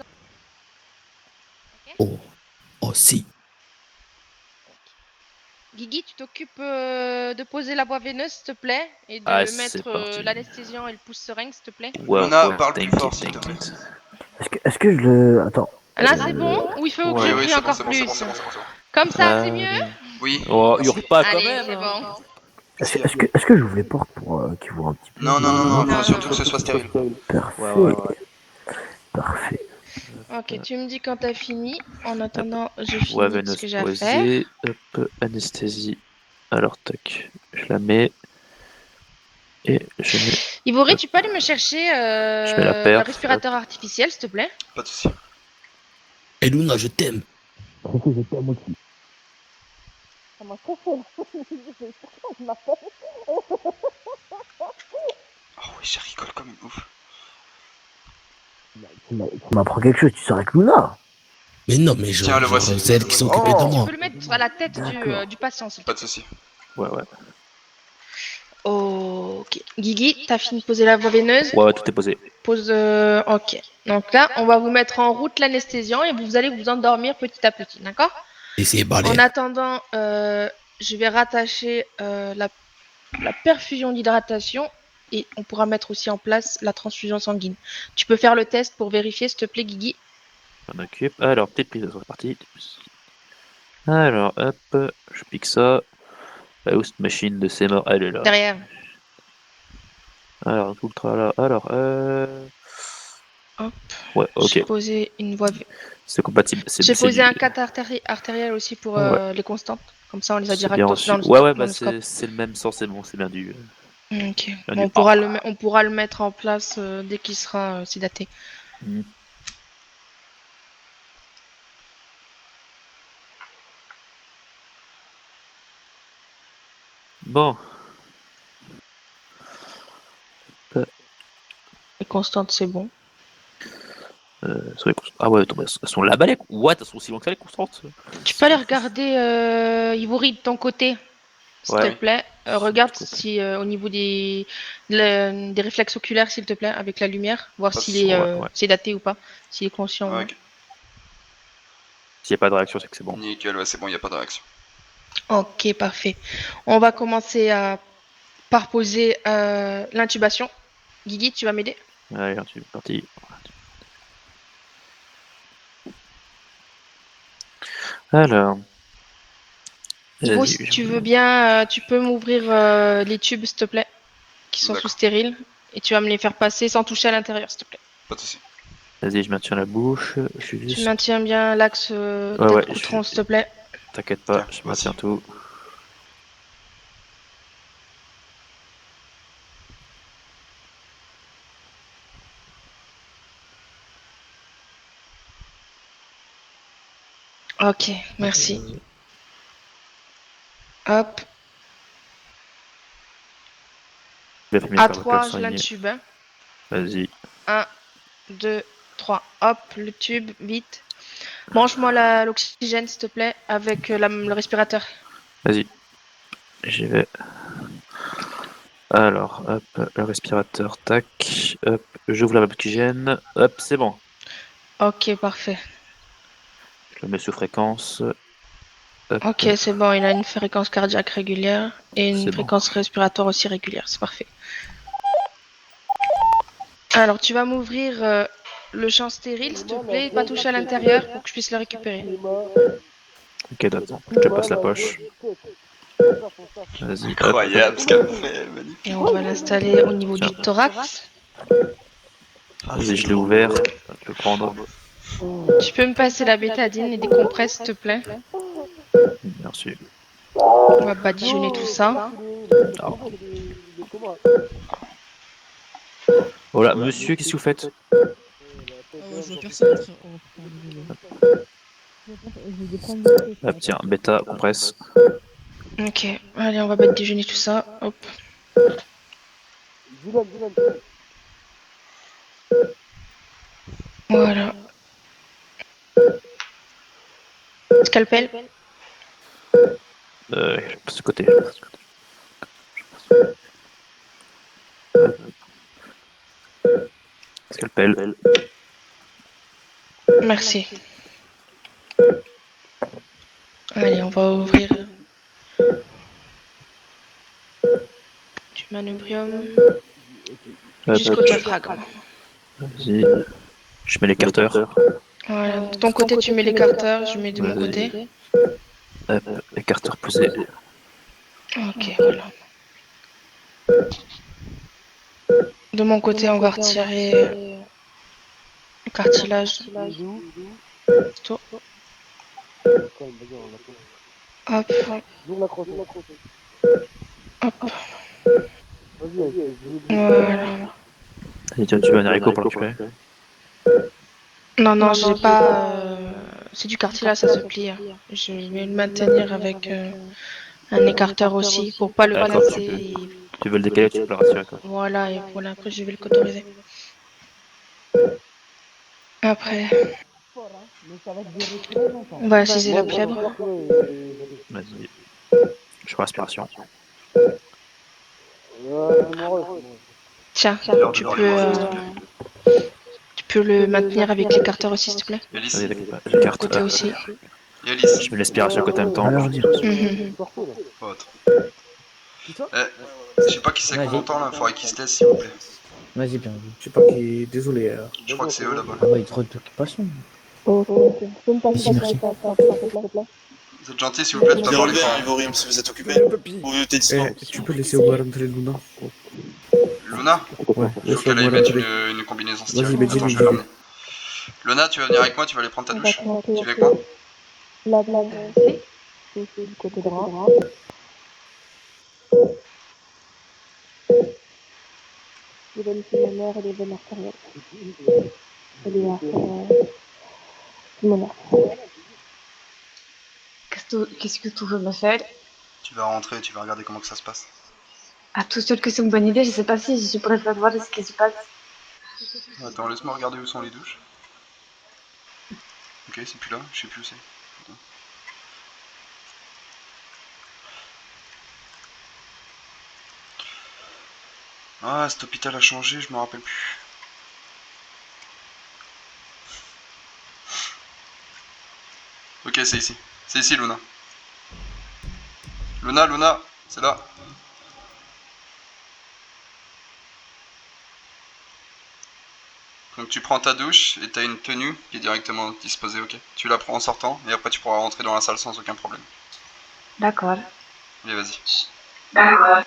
Speaker 13: Oh, si.
Speaker 7: Guigui, tu t'occupes de poser la voie veineuse, s'il te plaît, et de
Speaker 12: Ah, c'est
Speaker 7: mettre
Speaker 12: parti.
Speaker 7: l'anesthésiant et le pouce seringue, s'il te plaît.
Speaker 2: Luna, parle plus fort, s'il te plaît.
Speaker 3: Est-ce que je le. Attends.
Speaker 7: Là, c'est bon? Ou il faut que je
Speaker 2: Oui,
Speaker 7: crie
Speaker 2: c'est
Speaker 7: encore
Speaker 2: bon,
Speaker 7: plus?
Speaker 2: c'est bon.
Speaker 7: Comme ça, c'est mieux?
Speaker 2: Oui.
Speaker 12: Oh, il y aura pas quand
Speaker 7: Allez,
Speaker 12: même.
Speaker 7: c'est bon.
Speaker 3: Est-ce que j'ouvre les portes pour qu'ils voient un petit peu?
Speaker 2: Non, faut surtout que ce soit stérile.
Speaker 3: Parfait. Parfait.
Speaker 7: Ok, tu me dis quand t'as fini. En attendant, je finis
Speaker 12: Ouais,
Speaker 7: ce
Speaker 12: veineuse
Speaker 7: que j'ai à faire.
Speaker 12: posée. Hop, anesthésie. Alors, tac. Je la mets. Et je mets.
Speaker 7: Ivory, tu peux aller me chercher
Speaker 12: mets la
Speaker 7: le
Speaker 12: perf,
Speaker 7: respirateur artificiel, s'il te plaît?
Speaker 2: Pas de soucis.
Speaker 13: Et Luna, je t'aime.
Speaker 3: Je t'aime aussi.
Speaker 2: Oh oui, je rigole comme une ouf.
Speaker 3: Tu m'apprends quelque chose, tu sors avec Luna.
Speaker 13: Mais non, mais
Speaker 2: Tiens, le voici.
Speaker 13: c'est elle qui s'occupait de
Speaker 7: Tu
Speaker 13: moi.
Speaker 7: peux le mettre à la tête du patient, s'il te
Speaker 2: Pas de soucis.
Speaker 12: Ouais.
Speaker 7: plaît. Ok. Guigui, t'as fini de poser la voie veineuse?
Speaker 12: Ouais, tout est posé.
Speaker 7: Pose. Ok. Donc là, on va vous mettre en route l'anesthésiant et vous allez vous endormir petit à petit, d'accord?
Speaker 13: Et c'est balai.
Speaker 7: En attendant, je vais rattacher la perfusion d'hydratation et on pourra mettre aussi en place la transfusion sanguine. Tu peux faire le test pour vérifier, s'il te plaît, Guigui.
Speaker 12: On occupe. Alors, petite prise, c'est parti. Alors, hop, je pique ça. La host machine de ses morts, elle est là.
Speaker 7: Derrière.
Speaker 12: Alors, tout le tralala. Alors,
Speaker 7: Hop.
Speaker 12: ouais, ok.
Speaker 7: J'ai posé une voie.
Speaker 12: C'est compatible.
Speaker 7: J'ai posé un cath artériel aussi pour les constantes. Comme ça, on les a
Speaker 12: C'est bien
Speaker 7: directement
Speaker 12: reçu.
Speaker 7: dans le
Speaker 12: Ouais,
Speaker 7: dans le
Speaker 12: bah
Speaker 7: scope.
Speaker 12: c'est le même sens, c'est bon, c'est bien du.
Speaker 7: Ok.
Speaker 12: bien
Speaker 7: Bon,
Speaker 12: du-
Speaker 7: on pourra le mettre en place dès qu'il sera sédaté.
Speaker 12: Mhm. Bon.
Speaker 7: Les constantes, c'est bon.
Speaker 12: Sur les constantes. Ah ouais, attends, elles sont là-bas, les. What? Elles sont aussi longues que ça, les constantes?
Speaker 7: Tu peux aller regarder Ivory de ton côté, s'il
Speaker 12: Ouais.
Speaker 7: te plaît. Regarde si au niveau des réflexes oculaires, s'il te plaît, avec la lumière, voir
Speaker 2: Pas de
Speaker 7: s'il est
Speaker 12: ouais.
Speaker 7: sédaté ou pas, s'il est conscient.
Speaker 2: Ouais, ok.
Speaker 12: S'il n'y a pas de réaction, c'est que c'est bon.
Speaker 2: Nickel, ouais, c'est bon, y a pas de réaction.
Speaker 7: Ok, parfait. On va commencer par poser l'intubation. Guigui, tu vas m'aider?
Speaker 12: Allez, tu es parti. Alors.
Speaker 7: Thibaut,
Speaker 12: Vas-y,
Speaker 7: si tu veux bien, tu peux m'ouvrir les tubes, s'il te plaît, qui sont sous stérile, et tu vas me les faire passer sans toucher à l'intérieur, s'il te plaît.
Speaker 2: Pas de soucis.
Speaker 12: Vas-y, je maintiens la bouche. Je suis
Speaker 7: Tu
Speaker 12: juste.
Speaker 7: maintiens bien l'axe
Speaker 12: Ouais,
Speaker 7: tête-coutron, s'il te plaît.
Speaker 12: T'inquiète pas, je maintiens tout.
Speaker 7: Ok, merci. Hop.
Speaker 12: Je vais
Speaker 7: À
Speaker 12: faire
Speaker 7: 3,
Speaker 12: le
Speaker 7: je l'intube. Hein.
Speaker 12: Vas-y.
Speaker 7: 1, 2, 3. Hop, le tube, vite. Branche-moi l'oxygène, s'il te plaît, avec le respirateur.
Speaker 12: Vas-y. J'y vais. Alors, hop, le respirateur, tac. Hop, j'ouvre l'oxygène. Hop, c'est bon.
Speaker 7: Ok, parfait.
Speaker 12: Je le mets sous fréquence. Hop.
Speaker 7: Ok, c'est bon, il a une fréquence cardiaque régulière et une fréquence respiratoire aussi régulière, c'est parfait. Alors, tu vas m'ouvrir le champ stérile, s'il te plaît, et pas toucher à l'intérieur pour que je puisse le récupérer.
Speaker 12: Ok, d'accord. Je te passe la poche. Vas-y.
Speaker 2: Incroyable ce qu'elle fait, magnifique.
Speaker 7: Et on va l'installer au niveau du thorax.
Speaker 12: Vas-y, je l'ai ouvert. Je vais le prendre.
Speaker 7: Tu peux me passer la bétadine et des compresses, s'il te plaît?
Speaker 12: Merci.
Speaker 7: On va badigeonner tout ça.
Speaker 12: Voilà, monsieur, qu'est-ce que vous faites?
Speaker 16: Je vois personne.
Speaker 12: Hop, tiens, bêta, compresse.
Speaker 7: Ok, allez, on va badigeonner tout ça. Hop. Voilà. Scalpel.
Speaker 12: Je passe de côté. Scalpel.
Speaker 7: Merci. Allez, on va ouvrir du manubrium jusqu'au diaphragme.
Speaker 12: Vas-y. Je mets l'écarteur.
Speaker 7: Voilà, de ton côté tu mets l'écarteur, je mets de mon côté.
Speaker 12: Hop, l'écarteur posé.
Speaker 7: Ok, voilà. De mon côté, on va retirer le cartilage. Tout. Hop. Hop. Voilà.
Speaker 12: Et tu veux un haricot pour le récupérer?
Speaker 7: Non, j'ai pas. C'est du cartilage, ça se plie. Je vais le maintenir avec un écarteur aussi pour pas le casser.
Speaker 12: Tu veux le décaler, tu peux le retirer quoi.
Speaker 7: Voilà, et voilà, après je vais le cauteriser. Après, on va assiser le pièbre.
Speaker 12: Vas-y. Je fais respiration.
Speaker 7: Tiens, tu peux le maintenir avec l'écarteur aussi, s'il te plaît.
Speaker 12: L'écarteur.
Speaker 7: Côté aussi.
Speaker 12: Je mets l'aspiration à côté en même temps.
Speaker 2: Je sais pas qui c'est qu'on entend là, faudrait qu'il se laisse s'il vous plaît.
Speaker 15: Vas-y, bien. Je sais pas qui. Désolé.
Speaker 2: Je crois que c'est eux là-bas.
Speaker 15: Ah ouais, trop d'occupation.
Speaker 16: Merci, merci.
Speaker 2: Vous êtes gentil s'il vous plaît de pas parler fort.
Speaker 17: Ivorium, si vous êtes occupé. Ou t'es disparu.
Speaker 15: Tu peux laisser au rentrer Luna.
Speaker 2: Luna?
Speaker 15: Ouais,
Speaker 2: Il faut qu'elle aille mettre une combinaison style. Attends, je vais l'emmener. Luna, tu vas venir avec moi, tu vas aller prendre ta douche. Tu viens avec moi?
Speaker 14: La blague, c'est du côté droit. Je vais vérifier ma mère et les veines artérielles. Et les artères pulmonaires.
Speaker 18: Qu'est-ce que tu veux me faire?
Speaker 2: Tu vas rentrer, tu vas regarder comment que ça se passe.
Speaker 18: À tout seul que c'est une bonne idée, je sais pas si je préfère voir ce qui se passe.
Speaker 2: Attends, laisse-moi regarder où sont les douches. Ok, c'est plus là, je sais plus où c'est. Attends. Ah, cet hôpital a changé, je me rappelle plus. Ok, c'est ici. C'est ici, Luna. Luna, c'est là. Donc tu prends ta douche et t'as une tenue qui est directement disposée, ok. Tu la prends en sortant et après tu pourras rentrer dans la salle sans aucun problème.
Speaker 18: D'accord.
Speaker 2: Allez, vas-y.
Speaker 18: D'accord.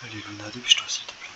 Speaker 2: Allez Luna, dépêche-toi s'il te plaît.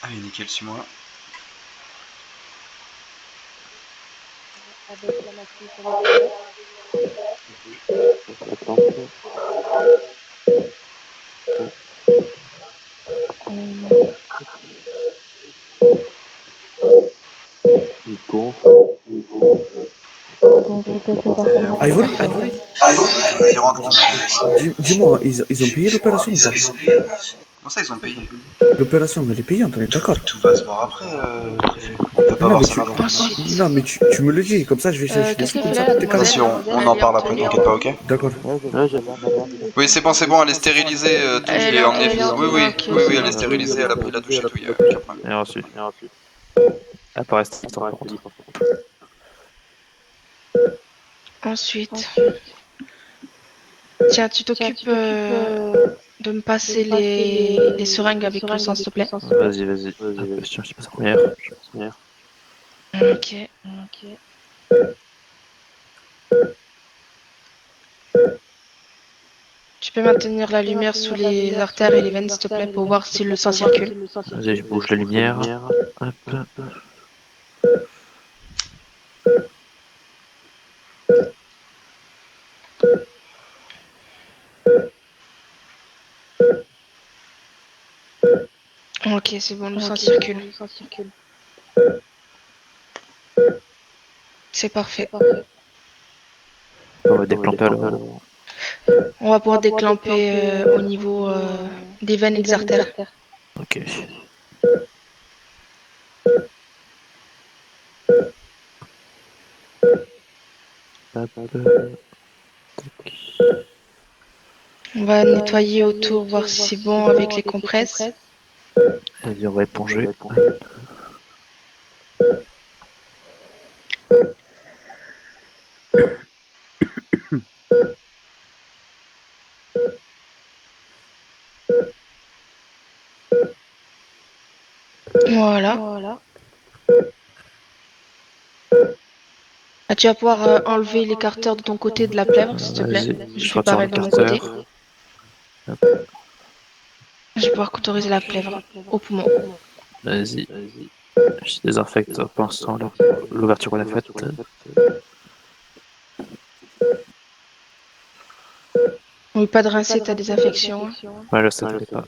Speaker 2: Allez, nickel, suis-moi.
Speaker 14: Avec la machine sur la
Speaker 15: Ah, ils volent.
Speaker 2: Vas-y, rentre.
Speaker 15: Dis-moi, ils ont payé l'opération ou pas?
Speaker 2: Comment ça, ils ont payé?
Speaker 15: L'opération, elle est payante, on est d'accord.
Speaker 2: Tout va se voir après, on peut pas voir ça maintenant.
Speaker 15: Non, mais tu me le dis, comme ça je vais chercher
Speaker 7: Qu'est-ce
Speaker 15: des
Speaker 7: qu'elle
Speaker 15: sous,
Speaker 7: fait
Speaker 15: comme
Speaker 7: là,
Speaker 15: ça,
Speaker 7: la
Speaker 15: t'es calé.
Speaker 2: Vas-y, on en parle après, t'inquiète pas, ok?
Speaker 15: D'accord.
Speaker 2: Oui, c'est bon, elle est stérilisée, tout, je l'ai emmené. Oui, elle est stérilisée, elle a pris la douche et tout, y'a aucun problème.
Speaker 12: Bien reçu. Ah, pas rester par contre.
Speaker 7: Ensuite. Tiens, tu t'occupes de me passer les seringues avec le sang, s'il te plaît.
Speaker 12: Vas-y. Hop, je passe en première.
Speaker 7: Ok. Tu peux maintenir la lumière sous les artères et les veines, s'il te plaît, pour voir si le sang circule.
Speaker 12: Vas-y, je bouge la lumière. Hop.
Speaker 7: Ok, c'est bon, le sang circule. C'est parfait.
Speaker 12: On va déclamper alors.
Speaker 7: On va pouvoir déclamper au niveau des veines et des artères.
Speaker 12: Ok.
Speaker 7: On va nettoyer autour, voir si c'est bon avec les compresses.
Speaker 12: Vas-y, on va éponger.
Speaker 7: Voilà. Ah, tu vas pouvoir enlever l'écarteur de ton côté de la plèvre, s'il te plaît. Je fais pareil de mon côté. Je vais pouvoir cauteriser la plèvre au poumon.
Speaker 12: Vas-y. Je désinfecte pour l'instant l'ouverture qu'on a faite.
Speaker 7: Oui, pas de rincer ta désinfection.
Speaker 12: Ouais, là, ça ne pas.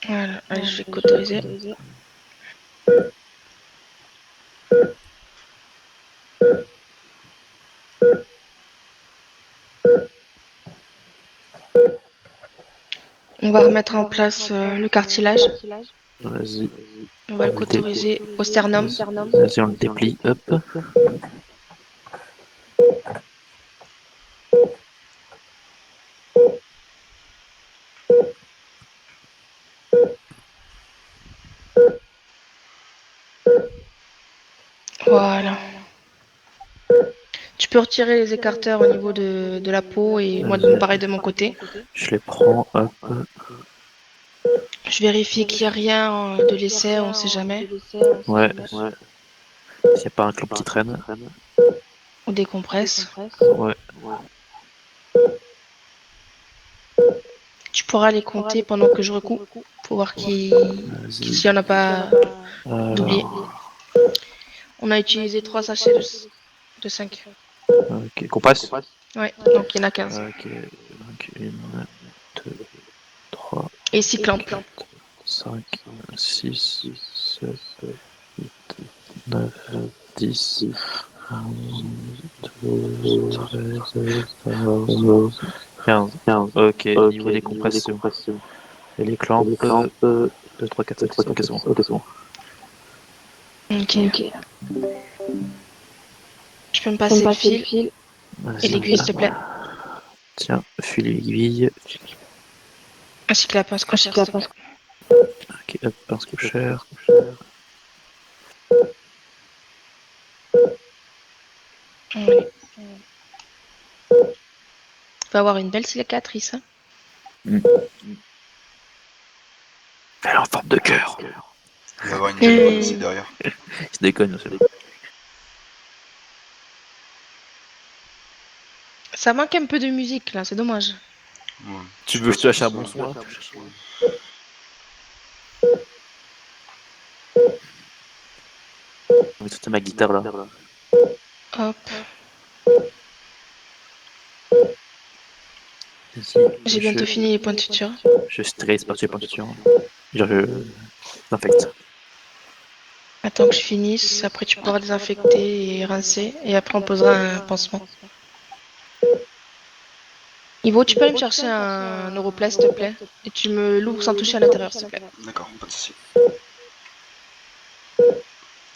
Speaker 7: Voilà, allez, je vais cauteriser. On va remettre en place le cartilage.
Speaker 12: Vas-y.
Speaker 7: On va le cauteriser au sternum.
Speaker 12: Vas-y, on le déplie, hop.
Speaker 7: Voilà. Tu peux retirer les écarteurs au niveau de la peau et moi pareil de mon côté.
Speaker 12: Je les prends, hop.
Speaker 7: Je vérifie qu'il n'y a rien de l'essai, on sait jamais.
Speaker 12: Ouais. S'il n'y a pas un clou qui traîne.
Speaker 7: On décompresse.
Speaker 12: Ouais.
Speaker 7: Tu pourras les compter pendant que je recoupe pour voir s'il n'y en a pas d'oublié. On a utilisé 3 sachets de 5.
Speaker 12: Ok, qu'on passe?
Speaker 7: Ouais, donc il y en a 15.
Speaker 12: Ok, donc 1, 2, 3.
Speaker 7: Et 6 clampes.
Speaker 12: 5, 6, 7, 8, 9, 10, 11, 12, 13, 14, 15. Ok, niveau des compressions. Et les clampes, 2, 3, 4, 5, 6. Ok, c'est bon.
Speaker 7: Ok. Tu peux me passer le fil et l'aiguille, s'il te plaît.
Speaker 12: Tiens, fil et aiguille.
Speaker 7: Ainsi que la pince cochère.
Speaker 12: Ok, hop, pince cochère.
Speaker 7: Oui. Tu vas avoir une belle cicatrice. Hein.
Speaker 12: Elle est en forme de cœur.
Speaker 2: Il va y avoir une gueule aussi derrière.
Speaker 12: Il se déconne, c'est bon.
Speaker 7: Ça manque un peu de musique là, c'est dommage.
Speaker 2: Ouais.
Speaker 12: Tu veux que je te lâche un bon son là? C'était ma guitare là.
Speaker 7: Hop. J'ai bientôt fini les points de suture.
Speaker 12: Je stresse par les points de suture. Je désinfecte.
Speaker 7: Attends que je finisse, après tu pourras désinfecter et rincer, et après on posera un pansement. Ivo, tu peux aller me chercher un Europlast, s'il te plaît? Et tu me l'ouvres sans toucher à l'intérieur, s'il te plaît.
Speaker 2: D'accord, pas de soucis.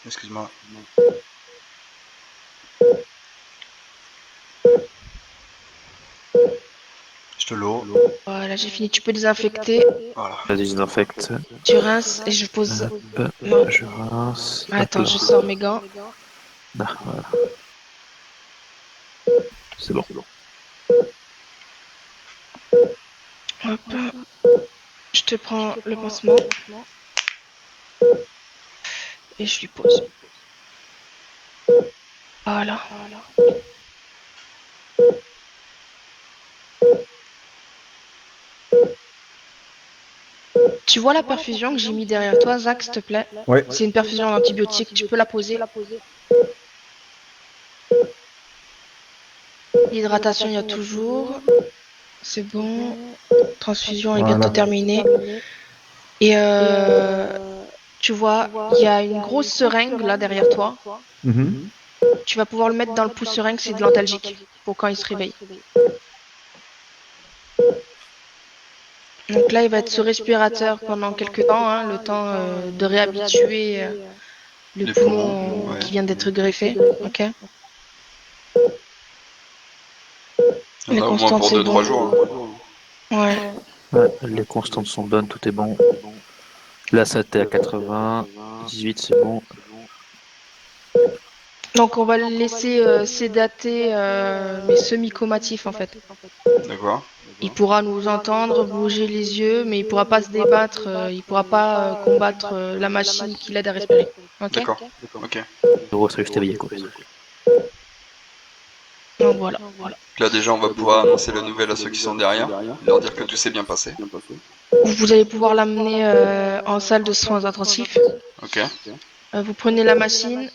Speaker 2: Excuse-moi. Je te l'eau.
Speaker 7: Voilà, j'ai fini. Tu peux désinfecter.
Speaker 2: Voilà.
Speaker 12: Vas-y, je désinfecte.
Speaker 7: Tu rinces et je pose.
Speaker 12: Hop,
Speaker 7: Non.
Speaker 12: je rince.
Speaker 7: Attends, je sors mes gants.
Speaker 12: Ah, voilà. C'est bon.
Speaker 7: Hop. Je te prends le pansement. Et je lui pose. Voilà. Tu vois la perfusion que j'ai mis derrière toi, Zach, s'il te plaît?
Speaker 15: Ouais.
Speaker 7: C'est une perfusion d'antibiotiques, tu peux la poser. L'hydratation, il y a toujours. C'est bon. Transfusion est bientôt terminée. Et tu vois, il y a une grosse seringue là derrière toi. Tu vas pouvoir le mettre dans le pouce seringue, c'est de l'antalgique pour quand il se réveille. Donc là, il va être sous respirateur pendant quelques temps, hein, le temps de réhabituer le poumon qui vient d'être greffé. Ok.
Speaker 2: Les constantes, pour 2-3 jours.
Speaker 7: Ouais.
Speaker 12: Les constantes sont bonnes, tout est bon. Là, ça était à 80, 18, c'est bon.
Speaker 7: Donc on va le laisser sédater, mais semi-comatif en fait.
Speaker 2: D'accord.
Speaker 7: Il pourra nous entendre, bouger les yeux, mais il pourra pas se débattre, il pourra pas combattre la machine qui l'aide à respirer. Ok.
Speaker 2: D'accord. Ok.
Speaker 12: En gros, ça juste éveillé quoi.
Speaker 7: Donc voilà.
Speaker 2: Là déjà on va pouvoir annoncer la nouvelle à ceux qui sont derrière, leur dire que tout s'est bien passé.
Speaker 7: Vous allez pouvoir l'amener en salle de soins intensifs.
Speaker 2: Ok.
Speaker 7: Vous prenez la machine,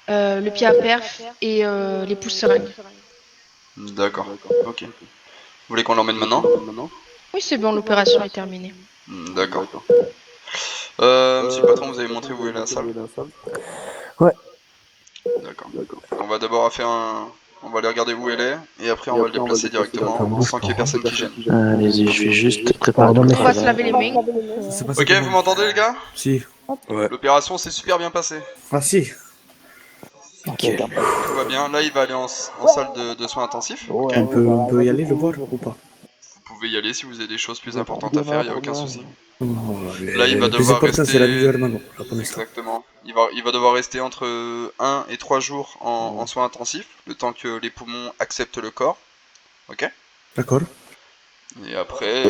Speaker 7: le pied à perf et les pouces seringues.
Speaker 2: D'accord, ok. Vous voulez qu'on l'emmène maintenant?
Speaker 7: Oui, c'est bon, l'opération est terminée.
Speaker 2: D'accord. Monsieur le patron, vous avez montré où est la salle?
Speaker 3: Ouais.
Speaker 2: D'accord. On va d'abord faire un... On va aller regarder où elle est, et après on va le déplacer directement, sans qu'il y ait personne qui gêne.
Speaker 12: Allez-y, je vais juste préparer.
Speaker 3: Pardon,
Speaker 7: On
Speaker 3: monsieur.
Speaker 7: va se laver les mains.
Speaker 2: Ok, vous m'entendez les gars?
Speaker 15: Si.
Speaker 1: Ouais.
Speaker 2: L'opération s'est super bien passée.
Speaker 15: Ah si.
Speaker 2: Tout va bien. Là, il va aller en salle de soins intensifs. Ok.
Speaker 15: On peut y aller le voir ou pas?
Speaker 2: Vous pouvez y aller si vous avez des choses plus importantes à faire, il n'y a aucun souci.
Speaker 15: Oh,
Speaker 2: Là, il va
Speaker 15: le plus
Speaker 2: devoir
Speaker 15: important,
Speaker 2: rester...
Speaker 15: c'est la vie maintenant, là, pour l'instant.
Speaker 2: Exactement. Il va devoir rester entre 1 et 3 jours en soins intensifs, le temps que les poumons acceptent le corps. Ok.
Speaker 15: D'accord.
Speaker 2: Et après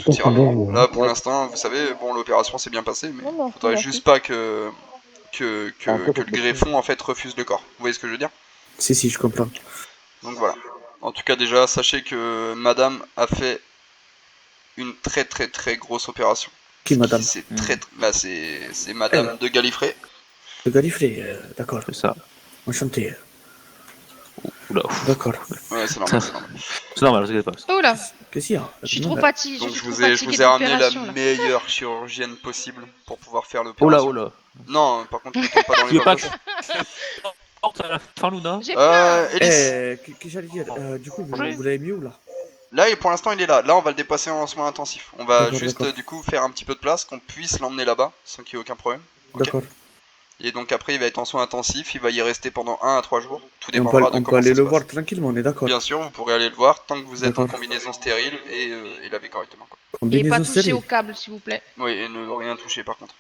Speaker 2: tout ira bien. Là, pour l'instant, vous savez, bon, l'opération s'est bien passée, mais faudrait juste pas que le greffon, en fait, refuse le corps. Vous voyez ce que je veux dire?
Speaker 15: Si, je comprends.
Speaker 2: Donc voilà. En tout cas, déjà, sachez que madame a fait une très très très grosse opération.
Speaker 15: Qui, madame?
Speaker 2: C'est c'est madame de Gallifrey.
Speaker 15: De Gallifrey, d'accord.
Speaker 12: C'est ça.
Speaker 15: Enchanté.
Speaker 12: Oula.
Speaker 2: Ouais,
Speaker 15: D'accord.
Speaker 2: c'est normal, c'est normal.
Speaker 12: C'est normal, vous inquiétez pas.
Speaker 7: Oula,
Speaker 15: Qu'est-ce qu'il y a?
Speaker 7: je suis trop fatiguée.
Speaker 2: Donc je vous ai ramené la meilleure chirurgienne possible pour pouvoir faire l'opération.
Speaker 12: Oula.
Speaker 2: Non, par contre, je ne tombe pas dans les babouches.
Speaker 12: Fin Luna.
Speaker 7: J'ai peur.
Speaker 2: Elise.
Speaker 15: Qu'est-ce que j'allais dire? Du coup, vous l'avez mis où là?
Speaker 2: Là, pour l'instant, il est là. Là, on va le déplacer en soins intensifs. On va
Speaker 15: D'accord,
Speaker 2: juste,
Speaker 15: d'accord.
Speaker 2: du coup, faire un petit peu de place, qu'on puisse l'emmener là-bas, sans qu'il y ait aucun problème. Ok.
Speaker 15: D'accord.
Speaker 2: Et donc après, il va être en soins intensifs, il va y rester pendant 1 à 3 jours. Tout
Speaker 15: Et on
Speaker 2: dépendra de
Speaker 15: peut
Speaker 2: comment
Speaker 15: aller
Speaker 2: ça se
Speaker 15: le
Speaker 2: passe.
Speaker 15: voir tranquillement, on est d'accord.
Speaker 2: Bien sûr, vous pourrez aller le voir tant que vous êtes en
Speaker 15: D'accord.
Speaker 2: combinaison stérile et laver correctement. Quoi.
Speaker 7: Et
Speaker 15: Combinaison
Speaker 7: pas toucher
Speaker 15: stérile.
Speaker 7: au câble, s'il vous plaît.
Speaker 2: Oui, et ne rien toucher par contre.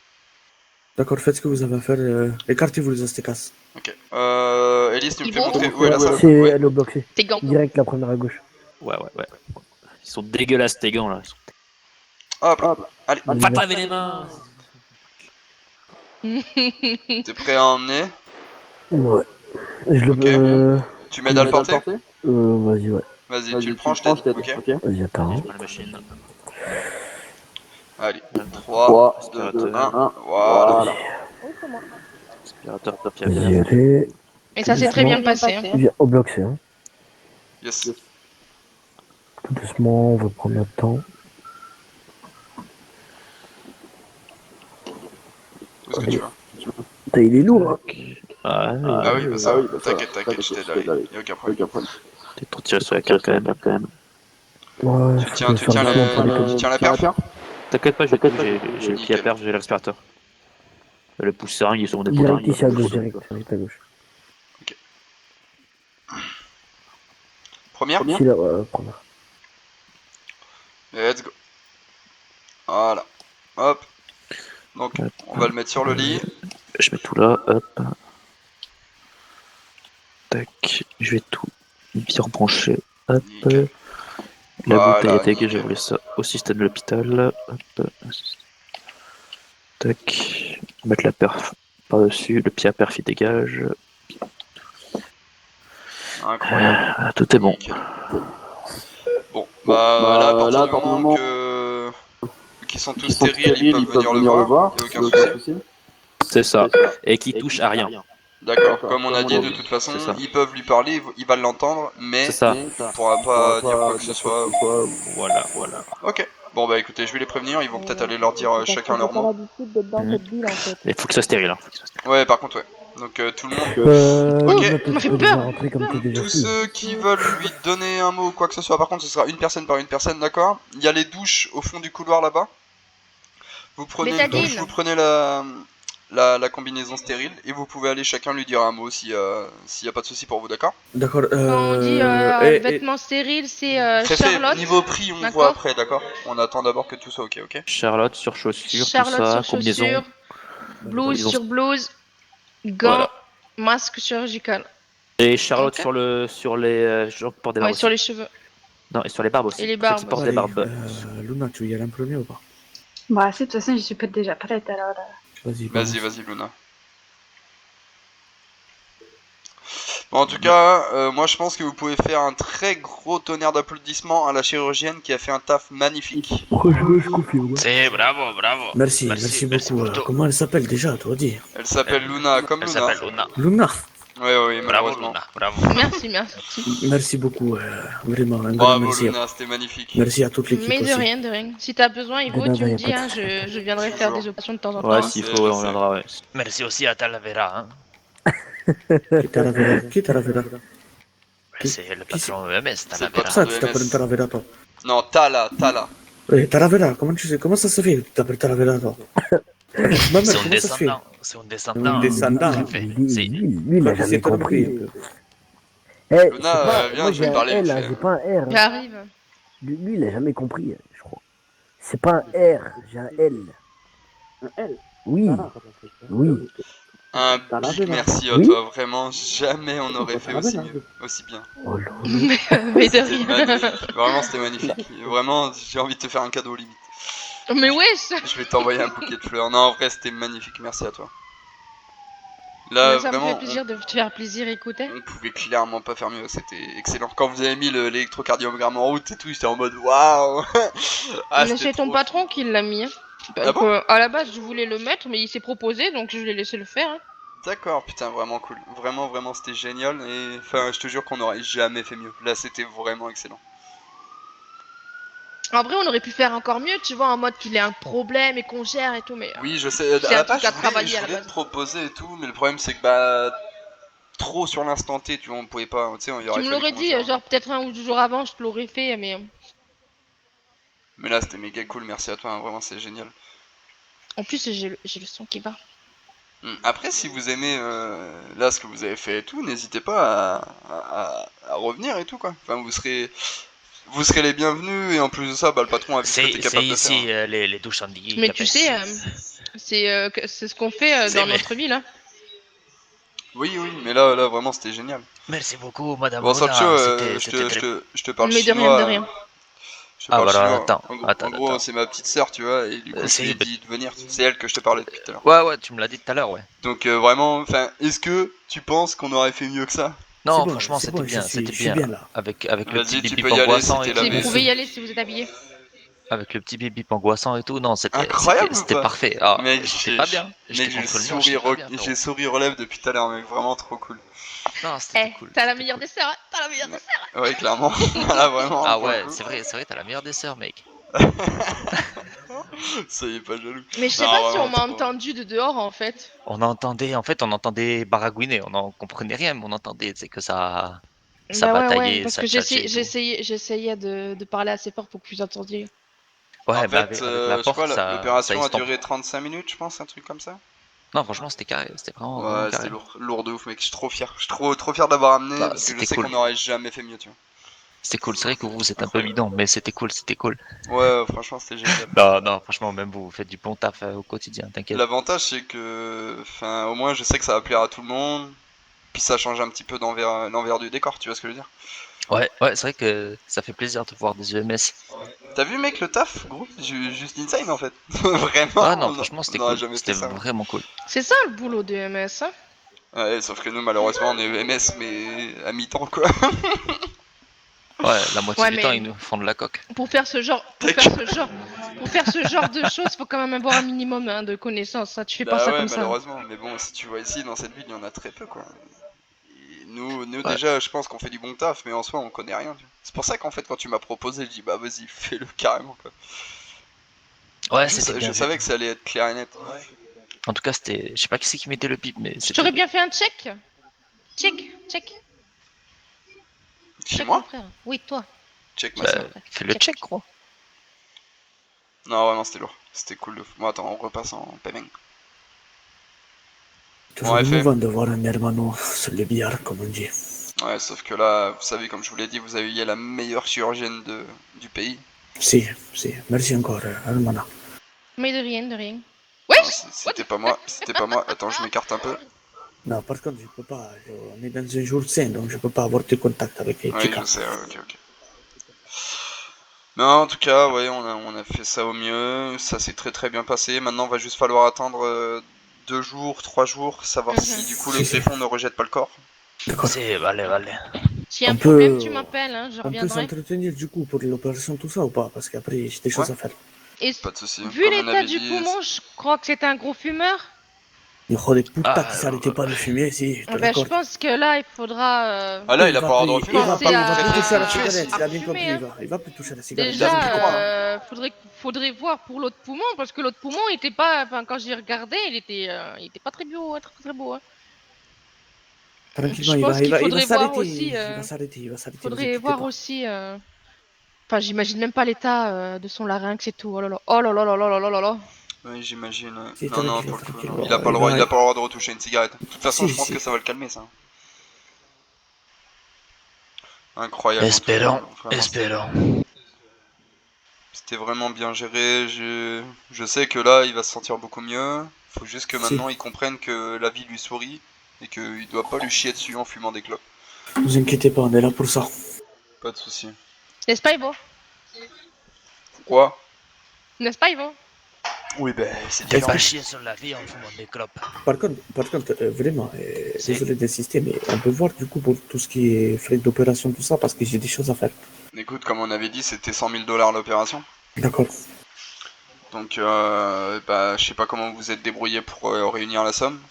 Speaker 15: D'accord, faites ce que vous avez à faire. Écartez-vous les astécas.
Speaker 2: Ok. Elise, tu me
Speaker 7: Ils
Speaker 2: fais
Speaker 7: vont
Speaker 2: montrer où est la salle?
Speaker 3: C'est elle au bloc C.
Speaker 7: Tes gants.
Speaker 3: Direct la première à gauche.
Speaker 12: Ouais. Ils sont dégueulasses tes gants là.
Speaker 2: Hop, allez.
Speaker 12: Va te laver les mains.
Speaker 2: T'es prêt à emmener?
Speaker 3: Ouais. Je le
Speaker 2: Ok. Tu m'aides à le porter?
Speaker 3: Vas-y, ouais.
Speaker 2: Vas-y, tu le prends, je t'aide. Ok.
Speaker 3: Vas-y, attends.
Speaker 12: La machine.
Speaker 2: Allez, 3, 2, 1, voilà.
Speaker 12: Aspirateur, papier.
Speaker 3: Vas-y, allez.
Speaker 7: Et ça s'est très bien passé. Hein.
Speaker 3: Viens au bloc C. Hein.
Speaker 2: Yes.
Speaker 3: Tout doucement, on va prendre notre temps.
Speaker 2: Où est-ce que tu vas?
Speaker 3: Putain, il est lourd, hein.
Speaker 2: Ah oui, bah ça, t'inquiète, je t'aide, y'a aucun problème.
Speaker 12: T'es trop tiré sur la carte quand même.
Speaker 3: Ouais,
Speaker 2: Tu tiens la perf?
Speaker 12: T'inquiète pas, j'ai le pied à perf, j'ai l'aspirateur. Le pouce seringue, ils sont des
Speaker 3: direct ici à gauche, direct à gauche.
Speaker 2: Ok. Première?
Speaker 3: Ici, là, ouais, première.
Speaker 2: Let's go. Voilà. Hop. Donc, on va le mettre sur le lit.
Speaker 12: Je mets tout là, hop. Tac, je vais tout bien rebrancher. Hop.
Speaker 2: Nickel.
Speaker 12: La
Speaker 2: Voilà,
Speaker 12: bouteille était que
Speaker 2: nickel.
Speaker 12: j'ai roulé ça au système de l'hôpital. Hop. Tac. Mettre la perf par-dessus, le pied à perf il dégage.
Speaker 2: Incroyable.
Speaker 12: Tout est bon.
Speaker 2: Nickel. Bon, là, à partir du moment qu'ils sont tous stériles, ils peuvent venir le voir, y'a aucun souci.
Speaker 12: C'est ça. Et qui touche à rien.
Speaker 2: D'accord, comme on a dit, de toute façon, ils peuvent lui parler, il va l'entendre, mais il pourra pas dire quoi que ce soit.
Speaker 12: Voilà.
Speaker 2: Ok. Bon bah écoutez, je vais les prévenir, ils vont peut-être aller leur dire chacun leur mot.
Speaker 12: Il faut que ça stérile. Hein.
Speaker 2: Ouais, par contre, ouais. Donc tout le monde. Ok.
Speaker 3: Tu m'as fait peur.
Speaker 2: Tous ceux qui veulent lui donner un mot ou quoi que ce soit, par contre, ce sera une personne par une personne, d'accord? Il y a les douches au fond du couloir là-bas. Vous prenez une douche, vous prenez la combinaison stérile et vous pouvez aller chacun lui dire un mot s'il y a pas de souci pour vous, d'accord?
Speaker 3: D'accord.
Speaker 7: Quand on dit vêtements stériles, c'est Charlotte.
Speaker 2: Niveau prix, on voit après, d'accord? On attend d'abord que tout soit ok, ok?
Speaker 12: Charlotte sur chaussures,
Speaker 7: Charlotte
Speaker 12: tout ça,
Speaker 7: sur
Speaker 12: combinaison.
Speaker 7: chaussures, blouse sur blouse, gants, masque chirurgical.
Speaker 12: Et Charlotte sur les gens qui portent des barbes.
Speaker 7: Ouais, sur les cheveux.
Speaker 12: Non, et sur les barbes aussi.
Speaker 7: Et les barbes.
Speaker 12: Ceux qui portent des barbes.
Speaker 15: Luna, tu veux y aller en premier ou pas?
Speaker 18: Bah, si, de toute façon, je suis pas déjà prête alors.
Speaker 15: Vas-y,
Speaker 2: Luna. Bon, en tout cas, moi je pense que vous pouvez faire un très gros tonnerre d'applaudissements à la chirurgienne qui a fait un taf magnifique.
Speaker 3: Je confirme.
Speaker 11: C'est bravo, bravo.
Speaker 15: Merci beaucoup. Comment elle s'appelle déjà, toi dis?
Speaker 2: Elle s'appelle Luna, comme
Speaker 11: Elle
Speaker 2: Luna.
Speaker 11: s'appelle Luna.
Speaker 15: Luna.
Speaker 2: Oui,
Speaker 11: Bravo
Speaker 2: malheureusement.
Speaker 11: Luna, bravo.
Speaker 7: Merci.
Speaker 15: Merci beaucoup, vraiment, un grand
Speaker 2: Bravo
Speaker 15: merci.
Speaker 2: Luna, c'était magnifique.
Speaker 15: Merci à toute l'équipe
Speaker 7: Mais
Speaker 15: aussi.
Speaker 7: de rien. Si t'as besoin, Ivo, tu me dis, hein, je viendrai faire des opérations de temps en temps.
Speaker 12: Ouais, s'il faut, on viendra, ouais.
Speaker 11: Merci aussi à Talavera. Hein.
Speaker 15: Qui Talavera?
Speaker 11: C'est le patron EMS,
Speaker 2: C'est le
Speaker 11: Talavera.
Speaker 2: patron
Speaker 15: Ça,
Speaker 2: de
Speaker 15: tu t'appelles
Speaker 2: MS.
Speaker 15: Talavera, toi?
Speaker 2: Non, Tala.
Speaker 15: Talavera, comment ça se fait que tu t'appelles Talavera, toi?
Speaker 11: C'est un descendant. C'est un descendant.
Speaker 15: Un descendant.
Speaker 3: Lui, il a jamais compris.
Speaker 2: Luna, viens,
Speaker 3: moi
Speaker 2: je vais
Speaker 3: j'ai un
Speaker 2: parler.
Speaker 3: L,
Speaker 2: vite
Speaker 3: hein,
Speaker 2: fait.
Speaker 3: j'ai pas un R. hein.
Speaker 7: J'arrive.
Speaker 3: Lui, il a jamais compris, je crois. C'est pas un R, j'ai un L.
Speaker 15: Un L?
Speaker 3: Oui.
Speaker 2: Un big merci à
Speaker 3: Oui.
Speaker 2: toi, vraiment, jamais on aurait fait aussi bien.
Speaker 7: Mais de
Speaker 2: C'était
Speaker 7: rien.
Speaker 2: magnifique, vraiment c'était magnifique. Vraiment, j'ai envie de te faire un cadeau limite.
Speaker 7: Mais wesh.
Speaker 2: Je vais t'envoyer un bouquet de fleurs. Non, en vrai, c'était magnifique, merci à toi. Là,
Speaker 7: Ça me
Speaker 2: vraiment,
Speaker 7: fait plaisir de te faire plaisir, écoutez.
Speaker 2: on pouvait clairement pas faire mieux, c'était excellent. Quand vous avez mis l'électrocardiogramme en route et tout, j'étais en mode waouh. Ah,
Speaker 7: Mais
Speaker 2: c'était
Speaker 7: c'est ton
Speaker 2: trop
Speaker 7: patron qui l'a mis. Hein.
Speaker 2: Ah bon
Speaker 7: À la base, je voulais le mettre, mais il s'est proposé, donc je l'ai laissé le faire. Hein.
Speaker 2: D'accord, putain, vraiment cool. Vraiment, c'était génial. Et enfin, je te jure qu'on n'aurait jamais fait mieux. Là, c'était vraiment excellent.
Speaker 7: En vrai, on aurait pu faire encore mieux, tu vois, en mode qu'il ait un problème et qu'on gère et tout, mais.
Speaker 2: Oui, je sais.
Speaker 7: C'est
Speaker 2: À
Speaker 7: un
Speaker 2: la base,
Speaker 7: truc à
Speaker 2: je
Speaker 7: travailler à la
Speaker 2: voulais
Speaker 7: base.
Speaker 2: te proposer et tout, mais le problème, c'est que bah. Trop sur l'instant T, tu vois, on pouvait pas. Tu sais, il y
Speaker 7: Tu
Speaker 2: aurait
Speaker 7: me
Speaker 2: fallu
Speaker 7: l'aurais
Speaker 2: qu'on
Speaker 7: dit,
Speaker 2: gère.
Speaker 7: genre peut-être un ou deux jours avant, je te l'aurais fait, mais.
Speaker 2: Mais là, c'était méga cool, merci à toi, hein, vraiment, c'est génial.
Speaker 7: En plus, j'ai le son qui va.
Speaker 2: Après, si vous aimez là ce que vous avez fait et tout, n'hésitez pas à revenir et tout quoi. Enfin, vous serez les bienvenus et en plus de ça, bah, le patron a vu ce que t'es
Speaker 11: C'est
Speaker 2: capable de
Speaker 11: ici
Speaker 2: faire.
Speaker 11: les douches handicapées.
Speaker 7: Mais tu sais, c'est ce qu'on fait dans notre ville. Hein.
Speaker 2: Oui, mais là vraiment, c'était génial.
Speaker 11: Merci beaucoup, Madame
Speaker 2: Bon,
Speaker 11: Luna.
Speaker 2: Sancho,
Speaker 11: C'était très...
Speaker 2: je te parle
Speaker 7: Mais de
Speaker 2: chinois.
Speaker 7: rien, de rien.
Speaker 2: Je te parle chinois.
Speaker 11: Attends.
Speaker 2: En gros, c'est ma petite sœur, tu vois, et du coup, je lui ai dit de venir. C'est elle que je te parlais depuis tout à l'heure.
Speaker 11: Ouais, tu me l'as dit tout à l'heure, ouais.
Speaker 2: Donc vraiment, enfin, est-ce que tu penses qu'on aurait fait mieux que ça?
Speaker 11: Non,
Speaker 15: bon,
Speaker 11: franchement,
Speaker 15: c'est
Speaker 11: c'était
Speaker 15: bon,
Speaker 11: bien,
Speaker 15: je
Speaker 11: c'était
Speaker 15: suis bien là.
Speaker 11: Avec le
Speaker 2: Vas-y,
Speaker 11: petit
Speaker 2: tu
Speaker 11: bip
Speaker 2: peux y aller,
Speaker 11: angoissant et
Speaker 2: c'était la
Speaker 11: tout.
Speaker 7: Vous
Speaker 2: maison.
Speaker 7: pouvez y aller si vous êtes habillé.
Speaker 11: Avec le petit bip angoissant et tout, non,
Speaker 2: Incroyable ou
Speaker 11: c'était
Speaker 2: pas
Speaker 11: parfait. Ah,
Speaker 2: mec,
Speaker 11: j'étais pas bien.
Speaker 2: Mec,
Speaker 11: J'étais contre le mur, j'étais pas bien, frérot.
Speaker 2: j'ai souri aux lèvres depuis tout à l'heure, mec, vraiment trop cool.
Speaker 11: Non, c'était cool.
Speaker 7: T'as la meilleure des sœurs, hein. T'as la meilleure des sœurs.
Speaker 2: Ouais, clairement. Là, vraiment.
Speaker 11: Ah
Speaker 2: pour le
Speaker 11: ouais,
Speaker 2: coup.
Speaker 11: c'est vrai, t'as la meilleure des sœurs, mec.
Speaker 2: Soyez pas jaloux.
Speaker 7: Mais je sais
Speaker 2: Non,
Speaker 7: pas si
Speaker 2: vraiment,
Speaker 7: on m'a
Speaker 2: trop.
Speaker 7: entendu de dehors en fait.
Speaker 11: On entendait baragouiner, on en comprenait rien, mais on entendait, c'est que ça
Speaker 7: Bah ouais,
Speaker 11: bataillait,
Speaker 7: parce
Speaker 11: ça
Speaker 7: que
Speaker 11: tchatchait et tout.
Speaker 7: j'essayais de parler assez fort pour que vous entendiez.
Speaker 11: Ouais,
Speaker 2: En
Speaker 11: bah
Speaker 2: fait,
Speaker 11: avec la
Speaker 2: je crois
Speaker 11: porte, ça
Speaker 2: l'opération a
Speaker 11: estompe.
Speaker 2: duré 35 minutes, je pense, un truc comme ça.
Speaker 11: Non, franchement, c'était carré, c'était vraiment
Speaker 2: Ouais,
Speaker 11: carré.
Speaker 2: c'était lourd de ouf, mec. Je suis trop fier. Je suis trop fier d'avoir amené
Speaker 11: Bah,
Speaker 2: parce que je
Speaker 11: c'était
Speaker 2: sais
Speaker 11: cool.
Speaker 2: qu'on aurait jamais fait mieux, tu vois.
Speaker 11: C'était cool, c'est vrai que vous êtes un peu bidon, mais c'était cool.
Speaker 2: Ouais, franchement, c'était génial.
Speaker 11: Non, franchement, même vous faites du bon taf au quotidien, t'inquiète.
Speaker 2: L'avantage, c'est que, enfin, au moins, je sais que ça va plaire à tout le monde. Puis ça change un petit peu l'envers du décor, tu vois ce que je veux dire?
Speaker 11: Ouais, c'est vrai que ça fait plaisir de voir des EMS.
Speaker 2: T'as vu, mec, le taf, gros? Juste insane en fait. Vraiment.
Speaker 11: Ah non, franchement, c'était
Speaker 2: on aurait
Speaker 11: cool.
Speaker 2: jamais
Speaker 11: C'était
Speaker 2: fait ça.
Speaker 11: vraiment cool.
Speaker 7: C'est ça le boulot de MS. Hein.
Speaker 2: Ouais, sauf que nous, malheureusement, on est EMS, mais à mi-temps, quoi.
Speaker 11: Ouais, la moitié du
Speaker 7: mais
Speaker 11: temps, ils nous font de la coque.
Speaker 7: Pour faire ce genre de choses, faut quand même avoir un minimum hein, de connaissances. Hein. Tu fais pas ça
Speaker 2: ouais,
Speaker 7: comme ça.
Speaker 2: malheureusement. Mais bon, si tu vois ici, dans cette ville, il y en a très peu, quoi. Et nous
Speaker 11: Ouais.
Speaker 2: déjà, je pense qu'on fait du bon taf, mais en soi, on connaît rien. C'est pour ça qu'en fait, quand tu m'as proposé, je dis, bah vas-y, fais-le carrément, quoi.
Speaker 11: Ouais,
Speaker 2: Je
Speaker 11: c'était bien.
Speaker 2: savais que ça allait être clair et net.
Speaker 11: En tout cas, c'était. Je sais pas qui c'est qui mettait le bip, mais.
Speaker 7: J'aurais bien fait un check. Check.
Speaker 2: Chez
Speaker 7: Check,
Speaker 2: moi
Speaker 7: mon frère. Oui, toi.
Speaker 2: Check ma soeur.
Speaker 11: Fais le check, gros.
Speaker 2: Non, vraiment, c'était lourd. C'était cool de fou. Bon, attends, on repasse en paiement.
Speaker 15: Toujours émouvant de voir un hermano sur le billard, comme on dit.
Speaker 2: Ouais, sauf que là, vous savez, comme je vous l'ai dit, vous avez eu la meilleure chirurgienne du pays.
Speaker 15: Si, merci encore, hermana.
Speaker 7: Mais de rien. Ouais.
Speaker 2: C'était pas moi. Attends, je m'écarte un peu.
Speaker 15: Non, par contre, je peux pas. On est dans un jour sain, donc je peux pas avoir de contact avec les
Speaker 2: Oui, je sais, ok. Mais en tout cas, ouais, on a fait ça au mieux. Ça s'est très bien passé. Maintenant, va juste falloir attendre 2 jours, 3 jours, savoir si du coup le greffon ne rejette pas le corps.
Speaker 11: C'est, allez.
Speaker 7: S'il y a un problème, tu m'appelles, hein, je
Speaker 15: On peut
Speaker 7: reviendrai.
Speaker 15: s'entretenir du coup pour l'opération, tout ça ou pas? Parce qu'après, j'ai des choses à faire.
Speaker 7: Et
Speaker 2: Pas de soucis.
Speaker 7: vu l'état du poumon, je crois que c'était un gros fumeur.
Speaker 15: Hijo de puta qui s'arrêtait pas de fumer, si, je te
Speaker 7: Ben, je
Speaker 15: l'accorde.
Speaker 7: pense que là, il faudra.
Speaker 2: Ah là, il a pas le droit de refumer.
Speaker 15: Il va plus toucher à la
Speaker 7: à
Speaker 15: cigarette, il a bien
Speaker 7: fumer,
Speaker 15: compris,
Speaker 7: hein.
Speaker 15: il va plus toucher à la cigarette.
Speaker 7: Déjà, faudrait voir pour l'autre poumon, parce que l'autre poumon, il était pas. Enfin, quand j'ai regardé, il était pas très beau, très beau. Hein.
Speaker 15: Tranquillement,
Speaker 7: Je pense qu'il faudrait voir aussi.
Speaker 15: Il va s'arrêter.
Speaker 7: Faudrait voir aussi. Enfin, j'imagine même pas l'état de son larynx et tout. Oh là là, oh là là là là là là là.
Speaker 2: Oui, j'imagine.
Speaker 15: Si,
Speaker 2: Non,
Speaker 15: tranquille,
Speaker 2: pour le coup,
Speaker 15: tranquille.
Speaker 2: non. Il a pas le droit de retoucher une cigarette. De toute façon,
Speaker 15: Si,
Speaker 2: je pense
Speaker 15: si.
Speaker 2: que ça va le calmer, ça. Incroyable.
Speaker 11: Espérons.
Speaker 2: C'était vraiment bien géré. Je sais que là, il va se sentir beaucoup mieux. Faut juste que maintenant, il comprenne que la vie lui sourit et qu'il doit pas lui chier dessus en fumant des clopes.
Speaker 15: Ne vous inquiétez pas, on est là pour ça.
Speaker 2: Pas de soucis.
Speaker 7: N'est-ce pas, Ivo?
Speaker 2: Quoi?
Speaker 7: N'est-ce pas, Ivo?
Speaker 2: Oui, ben, c'est
Speaker 11: Fais
Speaker 2: différent.
Speaker 11: pas chier sur la vie en fumant des clopes.
Speaker 15: Par contre, vraiment, désolé d'insister, mais on peut voir du coup pour tout ce qui est frais d'opération, tout ça, parce que j'ai des choses à faire.
Speaker 2: Écoute, comme on avait dit, c'était 100 000 $ l'opération.
Speaker 15: D'accord.
Speaker 2: Donc, bah, je sais pas comment vous vous êtes débrouillé pour réunir la somme.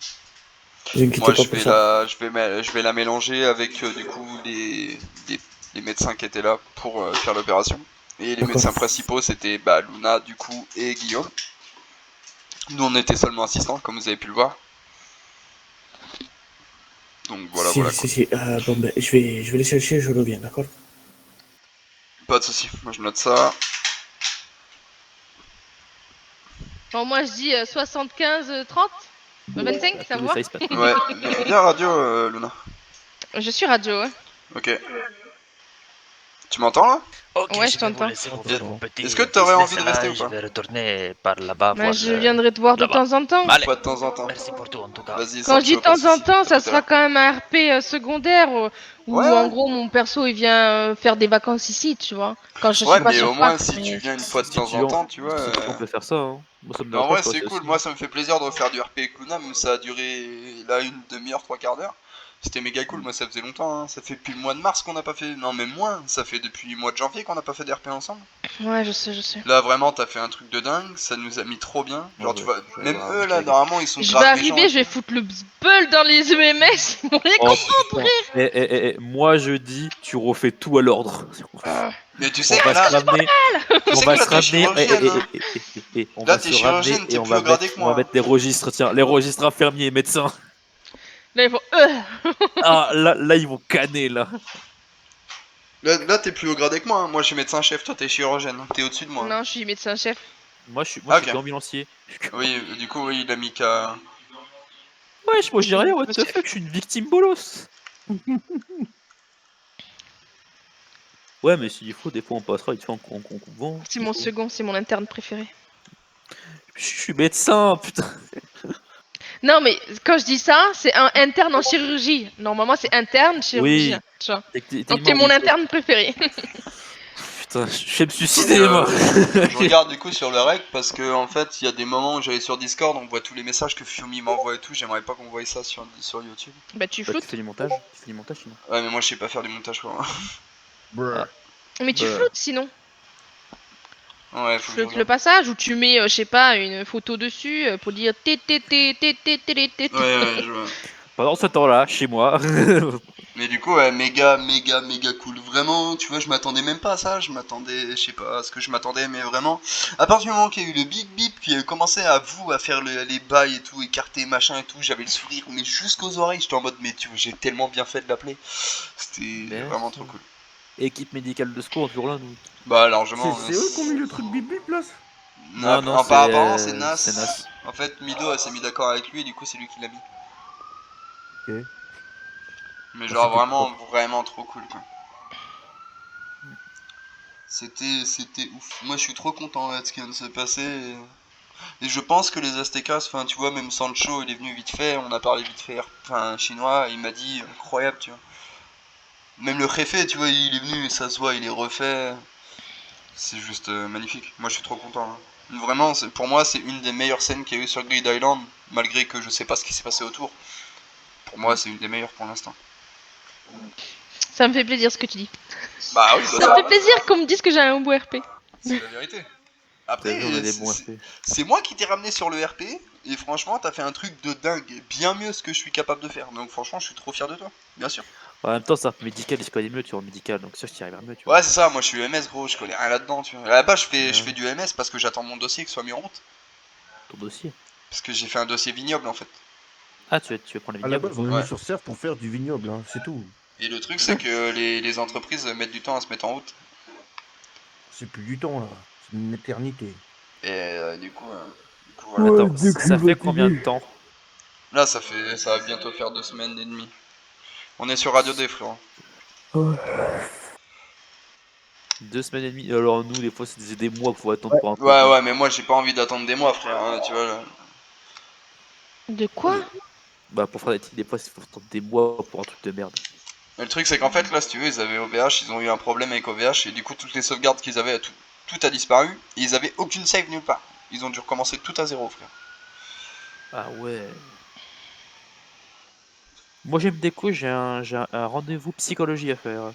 Speaker 15: Moi,
Speaker 2: je vais la mélanger avec du coup les médecins qui étaient là pour faire l'opération. Et les médecins principaux, c'était bah, Luna du coup et Guillaume. Nous, on était seulement assistants, comme vous avez pu le voir. Donc voilà,
Speaker 15: Si. Bon, ben, je vais les chercher, je reviens, d'accord?
Speaker 2: Pas de soucis. Moi, je note ça.
Speaker 7: Bon, moi, je dis 75, 30 25, ça vous va?
Speaker 2: Ouais, viens radio, Luna.
Speaker 7: Je suis radio, ouais.
Speaker 2: Ok. Tu m'entends là?
Speaker 11: Ok,
Speaker 7: ouais,
Speaker 11: je
Speaker 7: je t'entends.
Speaker 2: Est-ce que t'aurais envie de rester ou pas?
Speaker 11: Je vais retourner par là-bas.
Speaker 7: Bah, je viendrai te voir de temps en temps.
Speaker 11: Allez.
Speaker 2: Pas de temps en temps.
Speaker 11: Merci pour tout en tout cas.
Speaker 2: Vas-y,
Speaker 7: Quand je dis de temps en temps, ça
Speaker 2: à
Speaker 7: sera quand même un RP secondaire où en gros mon perso il vient faire des vacances ici, tu vois. Quand je suis pas
Speaker 2: mais
Speaker 7: sur
Speaker 2: au moins
Speaker 7: Paris,
Speaker 2: si tu viens une fois de temps en temps, tu vois.
Speaker 12: On peut faire ça, hein. Moi, ça me
Speaker 2: En
Speaker 12: dérange
Speaker 2: vrai,
Speaker 12: pas,
Speaker 2: c'est
Speaker 12: quoi,
Speaker 2: cool. Moi, ça me fait plaisir de refaire du RP avec Luna, même ça a duré là une demi-heure, 3/4 d'heure. C'était méga cool. Moi, ça faisait longtemps. Hein. Ça fait depuis le mois de mars qu'on n'a pas fait. Non, même moins. Ça fait depuis le mois de janvier qu'on n'a pas fait des RP ensemble.
Speaker 7: Ouais, je sais.
Speaker 2: Là, vraiment, t'as fait un truc de dingue. Ça nous a mis trop bien. Genre, tu vois, même eux là, normalement, ils sont
Speaker 7: je
Speaker 2: grave
Speaker 7: vais
Speaker 2: méchants
Speaker 7: arriver,
Speaker 2: et
Speaker 7: je vais
Speaker 2: tout.
Speaker 7: foutre le buzz dans les EMS. Ils vont les comprendre, rire.
Speaker 12: Moi je dis, tu refais tout à l'ordre.
Speaker 2: Mais tu sais
Speaker 12: on
Speaker 2: que
Speaker 12: va
Speaker 2: là,
Speaker 12: se ramener, on va se ramener, on va se ramener et on va mettre des registres, tiens, les registres infirmiers et médecins.
Speaker 7: Là, ils vont.
Speaker 12: Ah, là, ils vont canner, là.
Speaker 2: Là, t'es plus haut gradé que moi. Hein. Moi, je suis médecin-chef. Toi, t'es chirurgienne. T'es au-dessus de moi.
Speaker 7: Non, je suis médecin-chef.
Speaker 12: Moi, je suis ambulancier.
Speaker 2: Oui, du coup, oui, il a mis qu'à.
Speaker 12: Wesh, moi, je dis rien, what the fuck, je suis une victime bolos. Ouais, mais s'il faut, des fois, on passera, il te fait en convent.
Speaker 7: C'est mon second, c'est mon interne préféré.
Speaker 12: Je suis médecin, putain.
Speaker 7: Non, mais quand je dis ça, c'est un interne en chirurgie. Normalement, c'est interne chirurgien. Tu vois. Donc, t'es mon interne préféré.
Speaker 12: Putain, je vais me suicider, moi.
Speaker 2: Je regarde du coup sur le rec parce que en fait, il y a des moments où j'allais sur Discord, on voit tous les messages que Fiumi m'envoie et tout. J'aimerais pas qu'on voie ça sur YouTube.
Speaker 7: Bah, tu floutes.
Speaker 12: Tu fais du montage sinon.
Speaker 2: Ouais, mais moi, je sais pas faire du montage, quoi.
Speaker 7: Mais tu floutes sinon.
Speaker 2: Ouais,
Speaker 7: faut floutes le passage ou tu mets, je sais pas, une photo dessus pour dire té.
Speaker 2: Ouais, je vois.
Speaker 12: Pendant ce temps-là, chez moi.
Speaker 2: Mais du coup, ouais, méga cool. Vraiment, tu vois, je m'attendais même pas à ça. Je m'attendais, je sais pas à ce que je m'attendais, mais vraiment. À partir du moment qu'il y a eu le big bip, qui a commencé à faire les bails et tout, écarter machin et tout, j'avais le sourire, mais jusqu'aux oreilles. J'étais en mode, mais tu vois, j'ai tellement bien fait de l'appeler. C'était vraiment trop cool.
Speaker 12: Équipe médicale de secours, toujours là, nous.
Speaker 2: Bah, largement.
Speaker 15: C'est eux qui ont mis le truc bip bip là?
Speaker 12: Non,
Speaker 2: apparemment, c'est Nas.
Speaker 12: C'est Nas.
Speaker 2: En fait, Mido, elle s'est mis d'accord avec lui, et du coup, c'est lui qui l'a mis.
Speaker 12: Ok.
Speaker 2: Mais genre vraiment trop cool quoi. C'était ouf. Moi je suis trop content de ce qui vient de se passer. Et je pense que les Aztecas, enfin tu vois, même Sancho il est venu vite fait, on a parlé vite fait chinois, il m'a dit incroyable tu vois. Même le préfet tu vois il est venu, ça se voit, il est refait. C'est juste magnifique. Moi je suis trop content. Hein. Vraiment, pour moi c'est une des meilleures scènes qu'il y a eu sur Grid Island, malgré que je sais pas ce qui s'est passé autour. Pour moi c'est une des meilleures pour l'instant.
Speaker 7: Ça me fait plaisir ce que tu dis.
Speaker 2: Bah oui,
Speaker 7: Ça me fait plaisir qu'on me dise que j'ai un beau RP.
Speaker 2: c'est la vérité. Après,
Speaker 12: T'as vu, on a des bons RP.
Speaker 2: c'est moi qui t'ai ramené sur le RP, et franchement, t'as fait un truc de dingue, bien mieux ce que je suis capable de faire. Donc franchement, je suis trop fier de toi, bien sûr.
Speaker 12: En même temps, ça médical, je connais mieux, tu vois, en médical, donc ça, je t'y arriverai mieux, tu vois.
Speaker 2: Ouais, c'est ça, moi je suis EMS, gros, je connais rien là-dedans, tu vois. Là-bas, je fais du EMS parce que j'attends mon dossier qui soit mis en route.
Speaker 12: Ton dossier.
Speaker 2: Parce que j'ai fait un dossier vignoble en fait.
Speaker 12: Ah, tu veux prendre les
Speaker 19: À la
Speaker 12: vignobles?
Speaker 19: base, on est
Speaker 2: Ouais.
Speaker 19: mis sur Serre pour faire du vignoble, hein, c'est tout.
Speaker 2: Et le truc, c'est que les entreprises mettent du temps à se mettre en route.
Speaker 19: C'est plus du temps là, c'est une éternité.
Speaker 2: Et du coup voilà.
Speaker 3: Ouais,
Speaker 12: Attends,
Speaker 3: dès que
Speaker 12: ça
Speaker 3: je
Speaker 12: fait
Speaker 3: vais
Speaker 12: combien de
Speaker 3: payer.
Speaker 12: temps?
Speaker 2: Là, ça va bientôt faire 2 semaines et demie. On est sur Radio D, frérot.
Speaker 3: Ouais.
Speaker 12: 2 semaines et demie. Alors nous, des fois, c'est des mois qu'il faut attendre pour un truc.
Speaker 2: Ouais, mais moi j'ai pas envie d'attendre des mois, frère, hein, tu vois là.
Speaker 7: De quoi?
Speaker 12: Bah, pour faire des fois, il faut attendre des mois pour un truc de merde.
Speaker 2: Mais le truc, c'est qu'en fait, là, si tu veux, ils avaient OVH, ils ont eu un problème avec OVH, et du coup, toutes les sauvegardes qu'ils avaient, tout a disparu, et ils avaient aucune save nulle part. Ils ont dû recommencer tout à zéro, frère.
Speaker 12: Ah ouais. Moi, j'ai me déco, j'ai un rendez-vous psychologie à faire.
Speaker 2: Ouais,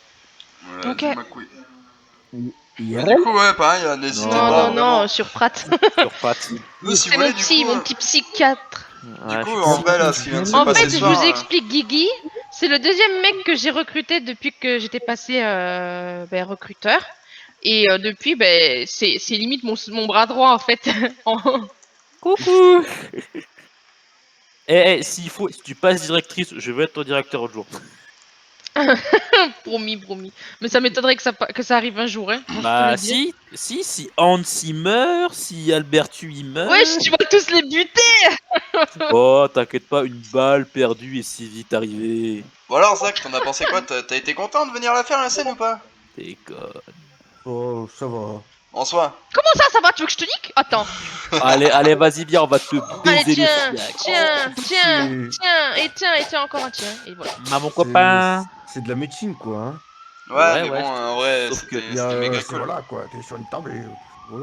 Speaker 7: Ok.
Speaker 2: dis-moi que oui.
Speaker 3: IRL?
Speaker 2: Du coup, ouais, pareil, n'hésitez pas.
Speaker 7: Non, sur Prat.
Speaker 12: Sur Pat.
Speaker 2: Nous, si vous
Speaker 7: C'est
Speaker 2: voulez,
Speaker 7: mon petit psychiatre.
Speaker 2: Du coup, en vrai, là, ce qui vient de se
Speaker 7: En
Speaker 2: passer
Speaker 7: fait,
Speaker 2: ce
Speaker 7: je
Speaker 2: soir,
Speaker 7: vous explique, Guigui. C'est le deuxième mec que j'ai recruté depuis que j'étais passé recruteur. Et depuis, c'est limite mon bras droit en fait.
Speaker 12: Coucou. S'il faut, si tu passes directrice, je vais être ton directeur un jour.
Speaker 7: Promis. Mais ça m'étonnerait que ça arrive un jour, hein. Moi, je te
Speaker 12: Bah
Speaker 7: le dis.
Speaker 12: si Hans il meurt, si Albertu il meurt...
Speaker 7: Wesh, tu vas tous les buter.
Speaker 12: Oh, t'inquiète pas, une balle perdue et si vite arrivé.
Speaker 2: Bon alors, Zach, t'en as pensé quoi? T'as été content de venir la faire, la scène, ou pas?
Speaker 12: Déconne.
Speaker 19: Oh, ça va.
Speaker 2: En soi.
Speaker 7: Comment ça va? Tu veux que je te nique? Attends.
Speaker 12: Allez, vas-y, viens, on va te
Speaker 7: Allez,
Speaker 12: baiser
Speaker 7: tiens,
Speaker 12: le fiac.
Speaker 7: tiens, encore un, et voilà.
Speaker 12: Mon copain.
Speaker 19: C'est de la médecine quoi, hein.
Speaker 2: Ouais, mais bon, en vrai,
Speaker 12: sauf que
Speaker 2: c'était méga cool.
Speaker 19: Voilà quoi, t'es sur une table et... Ouais.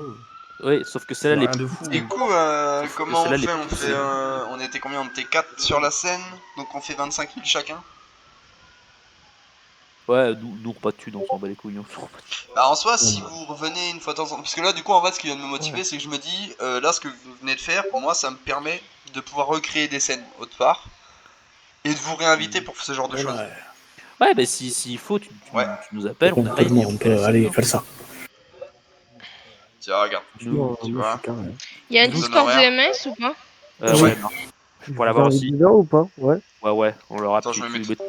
Speaker 12: Oui, sauf que celle-là,
Speaker 19: rien de fou.
Speaker 2: Du coup, comment on
Speaker 12: celle-là,
Speaker 2: fait? On était combien? On était 4 sur la scène, donc on fait 25 000 chacun.
Speaker 12: Ouais, nous on pas de thunes, on s'en bat les couilles.
Speaker 2: Bah en soi, si vous revenez une fois de temps en temps, parce que là du coup en vrai ce qui vient de me motiver c'est que je me dis, là ce que vous venez de faire, moi ça me permet de pouvoir recréer des scènes autre part, et de vous réinviter pour ce genre de choses.
Speaker 12: Ouais, bah s'il faut, tu nous appelles, on appelle.
Speaker 15: On peut aller faire ça.
Speaker 2: Tiens, regarde, tu vois.
Speaker 7: Il y a un Discord de MS ou pas?
Speaker 12: Ouais, non. Je pourrais l'avoir aussi.
Speaker 3: Ou pas? Ouais.
Speaker 12: Ouais, on leur a
Speaker 2: Attends, je vais mettre.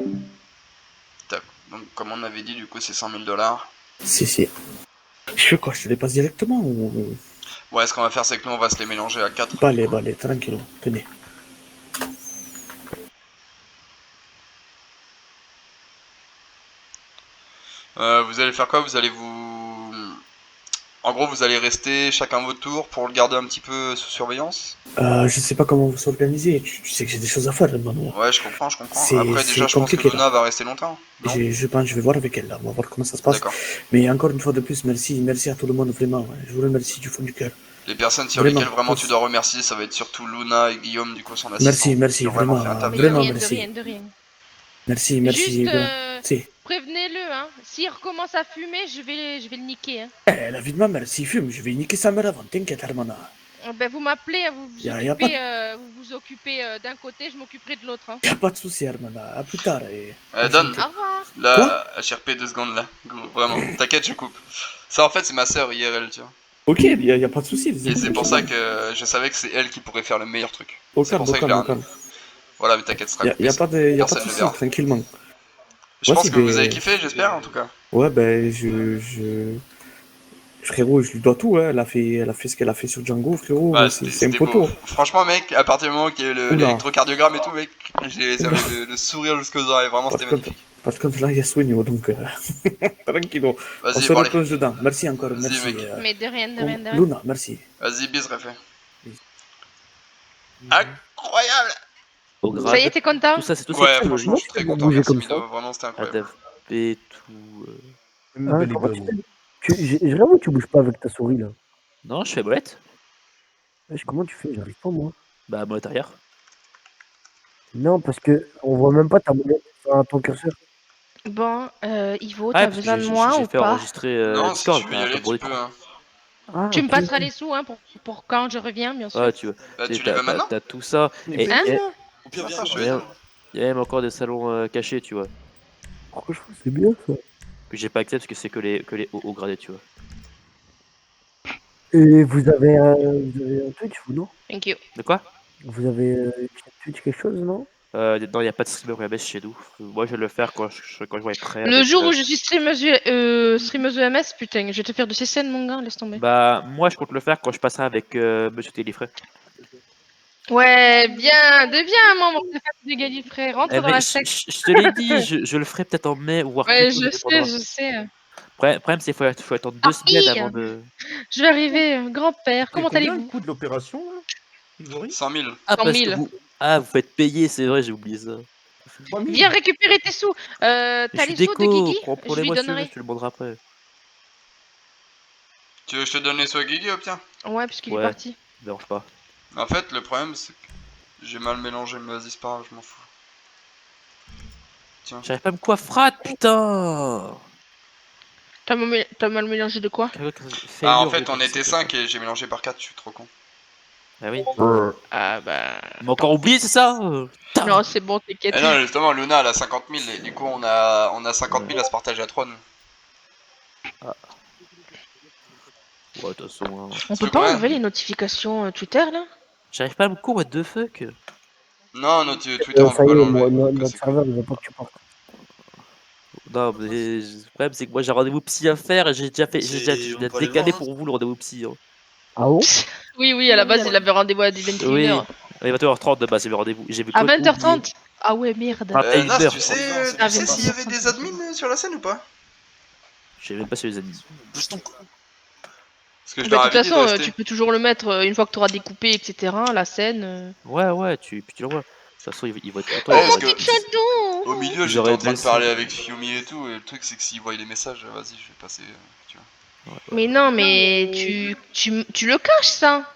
Speaker 2: Tac. Donc comme on avait dit, du coup c'est 100 000 $.
Speaker 15: Si. Je fais quoi? Je te les passe directement ou...
Speaker 2: Ouais, ce qu'on va faire c'est que nous on va se les mélanger à 4.
Speaker 15: Allez, tranquille, tenez.
Speaker 2: Vous allez faire quoi? Vous allez En gros, vous allez rester chacun votre tour pour le garder un petit peu sous surveillance.
Speaker 15: Je sais pas comment vous s'organisez. Tu sais que j'ai des choses à faire maintenant.
Speaker 2: Ouais, je comprends. Après, déjà, je pense que Luna va rester longtemps.
Speaker 15: Je pense, je vais voir avec elle là. On va voir comment ça se passe. Mais encore une fois de plus, merci à tout le monde vraiment. Je vous remercie du fond du cœur.
Speaker 2: Les personnes sur lesquelles vraiment tu dois remercier, ça va être surtout Luna et Guillaume, du coup, son assistant.
Speaker 15: Merci, vraiment merci.
Speaker 7: De rien.
Speaker 15: Merci.
Speaker 7: Juste, prévenez-le, hein. S'il recommence à fumer, je vais le niquer, hein.
Speaker 15: La vie de ma mère, s'il fume, je vais niquer sa mère avant, t'inquiète, Hermana.
Speaker 7: Ben, vous m'appelez, vous vous occupez d'un côté, je m'occuperai de l'autre, hein.
Speaker 15: Y'a pas de soucis, Hermana, à plus tard.
Speaker 2: Donne.
Speaker 7: Au revoir.
Speaker 2: La HRP 2 secondes là, vraiment, t'inquiète, je coupe. Ça, en fait, c'est ma sœur IRL, tu vois.
Speaker 15: Ok, y'a pas de soucis.
Speaker 2: Et c'est pour ça que je savais que c'est elle qui pourrait faire le meilleur truc.
Speaker 15: Au
Speaker 2: calme. Voilà, mais t'inquiète, ce sera
Speaker 15: coupé. Y'a pas de soucis, tranquillement.
Speaker 2: Je pense que vous avez kiffé, j'espère, en tout cas.
Speaker 15: Ouais, frérot, je lui dois tout, hein. Elle a fait ce qu'elle a fait sur Django, frérot.
Speaker 2: Ouais,
Speaker 15: c'est un poteau.
Speaker 2: Franchement, mec, à partir du moment qu'il y a eu l'électrocardiogramme et tout, mec, j'avais le sourire jusqu'aux oreilles, vraiment, c'était magnifique.
Speaker 15: Parce que là, il y a Soigno, donc tranquillo. On se replonge dedans. Merci encore, merci.
Speaker 7: Mais de rien.
Speaker 15: Luna, merci.
Speaker 2: Vas-y, bis, refait. Incroyable!
Speaker 7: Ça y est, t'es content?
Speaker 12: Tout ça, c'est tout ça.
Speaker 2: Ouais, franchement, je suis très content, merci Mido, vraiment, c'était incroyable.
Speaker 12: Et tout...
Speaker 3: J'avoue, tu bouges pas avec ta souris, là.
Speaker 12: Non, je fais molette.
Speaker 3: Comment tu fais? J'arrive pas, moi.
Speaker 12: Bah, molette arrière.
Speaker 3: Non, parce que on voit même pas ta molette, ton curseur.
Speaker 7: Bon, Ivo,
Speaker 12: Ouais,
Speaker 7: t'as
Speaker 12: parce que
Speaker 7: besoin de moi
Speaker 12: j'ai
Speaker 7: ou
Speaker 12: fait
Speaker 7: pas?
Speaker 12: enregistrer
Speaker 2: Non, si
Speaker 12: Discord.
Speaker 2: tu veux y aller, tu peux. Hein.
Speaker 3: Ah,
Speaker 7: Tu me
Speaker 3: ok,
Speaker 7: passeras
Speaker 3: ok.
Speaker 7: les sous, hein, pour quand je reviens, bien sûr.
Speaker 12: Ouais, tu vois.
Speaker 2: Bah, tu les veux maintenant?
Speaker 12: T'as tout ça.
Speaker 19: On est
Speaker 12: Et
Speaker 19: payé,
Speaker 7: Hein?
Speaker 19: là.
Speaker 2: Au pire, viens, je te
Speaker 12: il y
Speaker 2: vais
Speaker 12: a il y a même encore des salons cachés, tu vois.
Speaker 3: Franchement, c'est bien ça.
Speaker 12: Que j'ai pas accès parce que c'est que les hauts gradés, tu vois.
Speaker 3: Et vous avez un Twitch, vous, non?
Speaker 7: Thank you.
Speaker 12: De quoi?
Speaker 3: Vous avez une chaîne Twitch, quelque chose, non?
Speaker 12: Non, il n'y a pas de streamer WebS chez nous. Moi, je vais le faire quand je vais être prêt.
Speaker 7: Le
Speaker 12: Avec,
Speaker 7: jour où je suis streameuse EMS, putain, je vais te faire de ces scènes, mon gars, laisse tomber.
Speaker 12: Bah, moi, je compte le faire quand je passerai avec Monsieur Télifray.
Speaker 7: Ouais, bien, deviens un membre de Gallifrey, rentre dans
Speaker 12: Mais
Speaker 7: la
Speaker 12: je
Speaker 7: secte.
Speaker 12: te l'ai dit, je le ferai peut-être en mai ou voire plus
Speaker 7: Ouais,
Speaker 12: tôt, ça dépendra.
Speaker 7: je sais.
Speaker 12: Le problème, c'est qu'il faut attendre 2 semaines avant de.
Speaker 7: Je vais arriver, grand-père, comment
Speaker 19: Combien le
Speaker 7: allez-vous?
Speaker 19: coût de l'opération, là, Ivory?
Speaker 2: 100 000.
Speaker 12: Ah,
Speaker 7: 100
Speaker 12: parce
Speaker 7: 000.
Speaker 12: que vous faites payer, c'est vrai, j'ai oublié ça.
Speaker 19: 3 000.
Speaker 7: Viens récupérer tes sous.
Speaker 12: Je
Speaker 7: T'as
Speaker 12: suis
Speaker 7: les sous de
Speaker 12: déco,
Speaker 7: Guigui? Je lui
Speaker 12: prenez-moi si tu veux,
Speaker 7: donnerai.
Speaker 12: je te le demanderai après.
Speaker 2: Tu veux que je te donne les sous à Guigui, tiens?
Speaker 7: Ouais, puisqu'il est
Speaker 12: Ouais,
Speaker 7: parti.
Speaker 12: me dérange pas.
Speaker 2: En fait, le problème, c'est que j'ai mal mélangé, mais vas-y, c'est pas grave, je m'en fous. Tiens.
Speaker 12: J'arrive pas à me coiffrer, putain!
Speaker 7: T'as mal mélangé de quoi?
Speaker 2: Ah, en fait, on était 5 et j'ai mélangé par 4, je suis trop con.
Speaker 12: Ah oui?
Speaker 7: Ah bah.
Speaker 12: Mais encore oublié, c'est ça?
Speaker 7: Non, c'est bon, t'inquiète.
Speaker 2: Eh non, justement, Luna, elle a 50 000 et du coup, on a 50 000 à se partager à 3, nous.
Speaker 12: Ah. Ouais, de toute façon. Hein.
Speaker 7: On peut pas enlever les notifications Twitter là?
Speaker 12: J'arrive pas à me couvrir, what the fuck?
Speaker 2: Non, notre Twitter, on
Speaker 3: Ça
Speaker 2: peut
Speaker 3: y
Speaker 2: pas
Speaker 3: est,
Speaker 2: l'enlever.
Speaker 3: notre serveur ne veut pas que tu partes.
Speaker 12: Non, mais le problème, c'est que moi j'ai un rendez-vous psy à faire et j'ai déjà décalé pour vous le rendez-vous psy. Hein.
Speaker 3: Ah bon?
Speaker 7: Oui, à la base, il avait rendez-vous à 21h.
Speaker 12: Oui, à 20h30 de base, c'est le rendez-vous.
Speaker 7: À 20h30? Ah ouais, merde.
Speaker 2: Nas, tu sais s'il y avait des admins sur la scène ou pas?
Speaker 12: Je sais même pas si les admins.
Speaker 2: Bouge ton cou. Parce que je
Speaker 7: Bah,
Speaker 2: leur
Speaker 7: de toute
Speaker 2: avais dit de
Speaker 7: façon,
Speaker 2: rester.
Speaker 7: tu peux toujours le mettre une fois que tu auras découpé, etc. La scène.
Speaker 12: Ouais, puis tu le vois. De toute façon, il va être
Speaker 2: Ouais,
Speaker 12: content.
Speaker 2: parce que au milieu, j'étais en train de
Speaker 12: blessé.
Speaker 2: parler avec Fiumi et tout, et le truc, c'est que s'ils voient les messages, vas-y, je vais passer, tu vois.
Speaker 7: Mais non, mais tu le caches ça.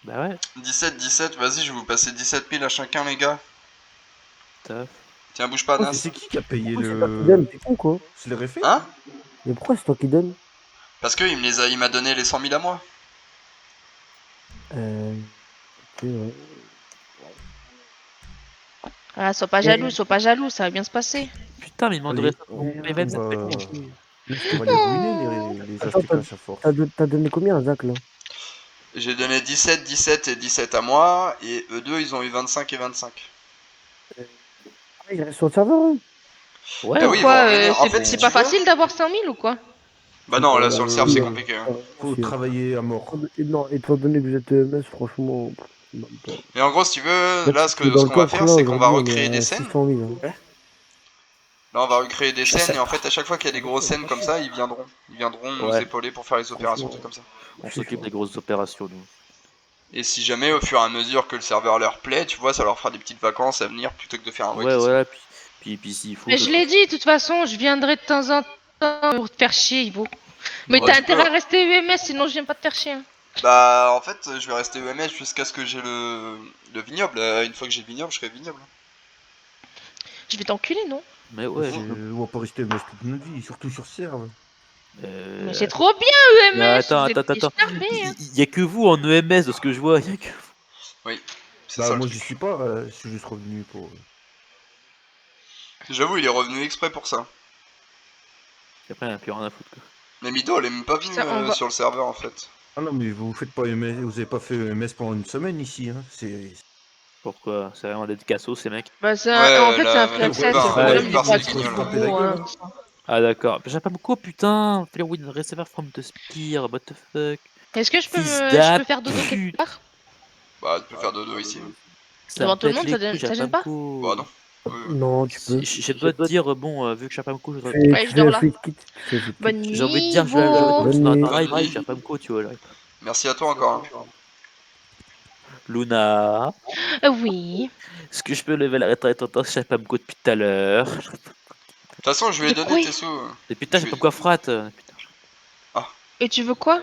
Speaker 12: Bah ouais.
Speaker 2: 17, vas-y, je vais vous passer 17 000 à chacun, les gars.
Speaker 12: Taf.
Speaker 2: Tiens, bouge pas, Nas.
Speaker 19: C'est qui a payé
Speaker 3: C'est toi qui donne, t'es con quoi?
Speaker 19: C'est le réfé?
Speaker 2: Hein?
Speaker 3: Mais pourquoi c'est toi qui donne?
Speaker 2: Parce que il m'a donné les 100 000 à moi.
Speaker 3: Ok, ouais.
Speaker 7: Ah, sois pas jaloux, ça va bien se passer.
Speaker 12: Putain, mais il demande de rester mon event, ça fait con.
Speaker 19: On va les ruiner, les acheter à chaque fois.
Speaker 3: T'as donné combien, Zach, là?
Speaker 2: J'ai donné 17 et 17 à moi, et eux deux, ils ont eu 25 et 25.
Speaker 3: Ah, il reste sur le serveur, eux?
Speaker 12: Ouais,
Speaker 2: bah oui,
Speaker 7: Pourquoi c'est pas facile d'avoir 100 000 ou quoi?
Speaker 2: Bah non, là sur le serve c'est compliqué. Hein.
Speaker 19: Faut travailler à mort.
Speaker 3: Non, étant donné que vous êtes EMS, franchement.
Speaker 2: Mais en gros, si tu veux, là ce qu'on va faire, c'est qu'on va recréer des scènes. Là, on va recréer des scènes, et en fait, à chaque fois qu'il y a des grosses scènes comme ça, ils viendront nous épauler pour faire les opérations, tout comme ça.
Speaker 12: On s'occupe des grosses opérations, nous.
Speaker 2: Et si jamais, au fur et à mesure que le serveur leur plaît, tu vois, ça leur fera des petites vacances à venir plutôt que de faire un web.
Speaker 12: Ouais, puis s'il faut.
Speaker 7: Mais je l'ai dit, de toute façon, je viendrai de temps en temps pour te faire chier, Ivo. Mais t'as intérêt à rester UMS, sinon je viens pas te faire chier. Hein.
Speaker 2: Bah, en fait, je vais rester UMS jusqu'à ce que j'ai le vignoble. Une fois que j'ai le vignoble, je serai vignoble.
Speaker 7: Je vais t'enculer, non?
Speaker 12: Mais ouais.
Speaker 19: On va pas rester UMS toute notre vie, surtout sur serve.
Speaker 7: Mais c'est trop bien UMS.
Speaker 12: Mais attends. Il y a que vous en EMS de ce que je vois. Y a que...
Speaker 2: Oui.
Speaker 19: Bah, moi j'y suis pas, je suis juste revenu pour.
Speaker 2: J'avoue, il est revenu exprès pour ça.
Speaker 12: Et après, il n'y a plus rien à foutre. Quoi.
Speaker 2: Mais Mido, elle est même pas venue sur le serveur en fait.
Speaker 19: Ah non, mais vous faites pas EMS, vous avez pas fait EMS pendant une semaine ici, hein. C'est.
Speaker 12: Pourquoi? C'est vraiment des cassos ces mecs.
Speaker 7: Bah, en fait, c'est un flex.
Speaker 12: Ah d'accord. J'ai pas beaucoup, putain. Failure win receiver from the spear, what the fuck.
Speaker 7: Est-ce que je peux faire dodo quelque part?
Speaker 2: Bah, tu peux faire dodo ici.
Speaker 7: Devant tout le monde, ça gêne pas?
Speaker 2: Bah non.
Speaker 3: Non, tu peux.
Speaker 12: Je dois te dire, bon, vu que Chapamco, je dois
Speaker 7: je dors là.
Speaker 12: Bonne nuit. J'ai envie de dire, je vais dans un drive, Chapamco, tu vois là.
Speaker 2: Merci à toi encore. Hein.
Speaker 12: Luna.
Speaker 7: Oui.
Speaker 12: Est-ce que je peux lever la retraite en tant que Chapamco depuis tout à l'heure?
Speaker 2: De toute façon, je lui ai donné tes sous.
Speaker 12: Et putain, j'ai pas quoi frat.
Speaker 2: Ah.
Speaker 7: Et tu veux quoi?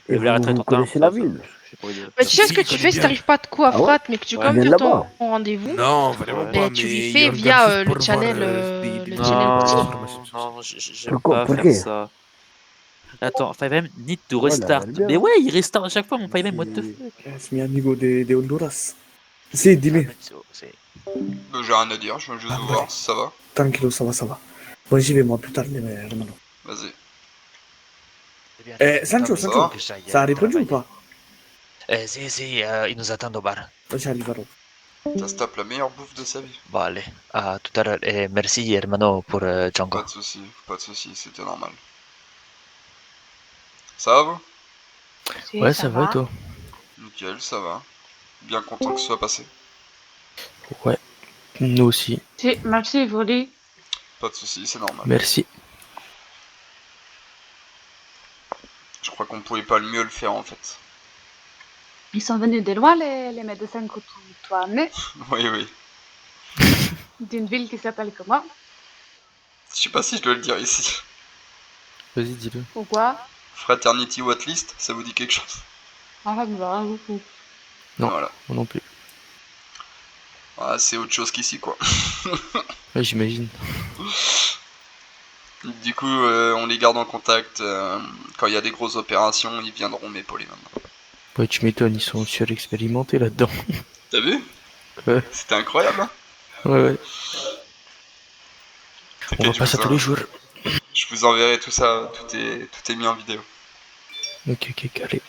Speaker 3: Et vous connaissez la ville.
Speaker 12: j'ai pas envie de...
Speaker 7: Bah, tu sais ce que tu fais si t'arrives pas de quoi à Frat, mais que tu veux quand même faire ton rendez-vous.
Speaker 10: Non, vraiment pas,
Speaker 7: Tu lui
Speaker 10: mais
Speaker 7: fais
Speaker 10: il
Speaker 7: via
Speaker 10: organise
Speaker 7: le
Speaker 10: pour
Speaker 7: channel,
Speaker 10: voir,
Speaker 7: le channel
Speaker 12: Non, j'aime pas
Speaker 3: Pour
Speaker 12: faire
Speaker 3: qué
Speaker 12: ça. Attends, 5M need to
Speaker 3: Ouais,
Speaker 12: restart.
Speaker 3: elle est bien.
Speaker 12: Mais ouais, il restart à chaque fois mon 5M, what the fuck.
Speaker 15: Es mi amigo de Honduras. Si, dime.
Speaker 2: J'ai rien à dire, je viens juste de voir si ça va.
Speaker 15: Tranquilo, ça va, ça va. Bon, j'y vais moi plus tard, hermano.
Speaker 2: Vas-y.
Speaker 15: Sancho, Sancho, ça a répondu ou pas?
Speaker 11: Si, si, ils nous attendent au bar.
Speaker 15: J'arrive alors.
Speaker 2: Ça se tape la meilleure bouffe de sa vie.
Speaker 11: Bon, allez, à tout à l'heure. Et merci, hermano, pour Django.
Speaker 2: Pas de soucis, c'était normal. Ça va vous?
Speaker 16: Ouais, ça va, toi?
Speaker 2: Nickel, ça va. Bien content que ce soit passé.
Speaker 16: Ouais, nous aussi.
Speaker 18: Si, merci, Voli.
Speaker 2: Pas de soucis, c'est normal.
Speaker 16: Merci.
Speaker 2: Je crois qu'on pouvait pas mieux le faire en fait.
Speaker 18: Ils sont venus de loin, les médecins que tu as amenés,
Speaker 2: Oui, oui.
Speaker 18: d'une ville qui s'appelle comment?
Speaker 2: Je sais pas si je dois le dire ici.
Speaker 16: Vas-y, dis-le.
Speaker 18: Pourquoi?
Speaker 2: Fraternity Whatlist, ça vous dit quelque chose?
Speaker 18: Ah, ça me va beaucoup.
Speaker 16: Non,
Speaker 2: voilà.
Speaker 16: moi non plus.
Speaker 2: Ah, c'est autre chose qu'ici quoi.
Speaker 16: Ouais, j'imagine.
Speaker 2: Du coup, on les garde en contact. Quand il y a des grosses opérations, ils viendront m'épauler maintenant.
Speaker 16: Ouais, tu m'étonnes, ils sont surexpérimentés là-dedans.
Speaker 2: T'as vu?
Speaker 16: Ouais.
Speaker 2: C'était incroyable, hein?
Speaker 16: Ouais, ouais. On voit pas ça tous les jours.
Speaker 2: Je vous enverrai tout ça, tout est mis en vidéo.
Speaker 16: Ok, calé.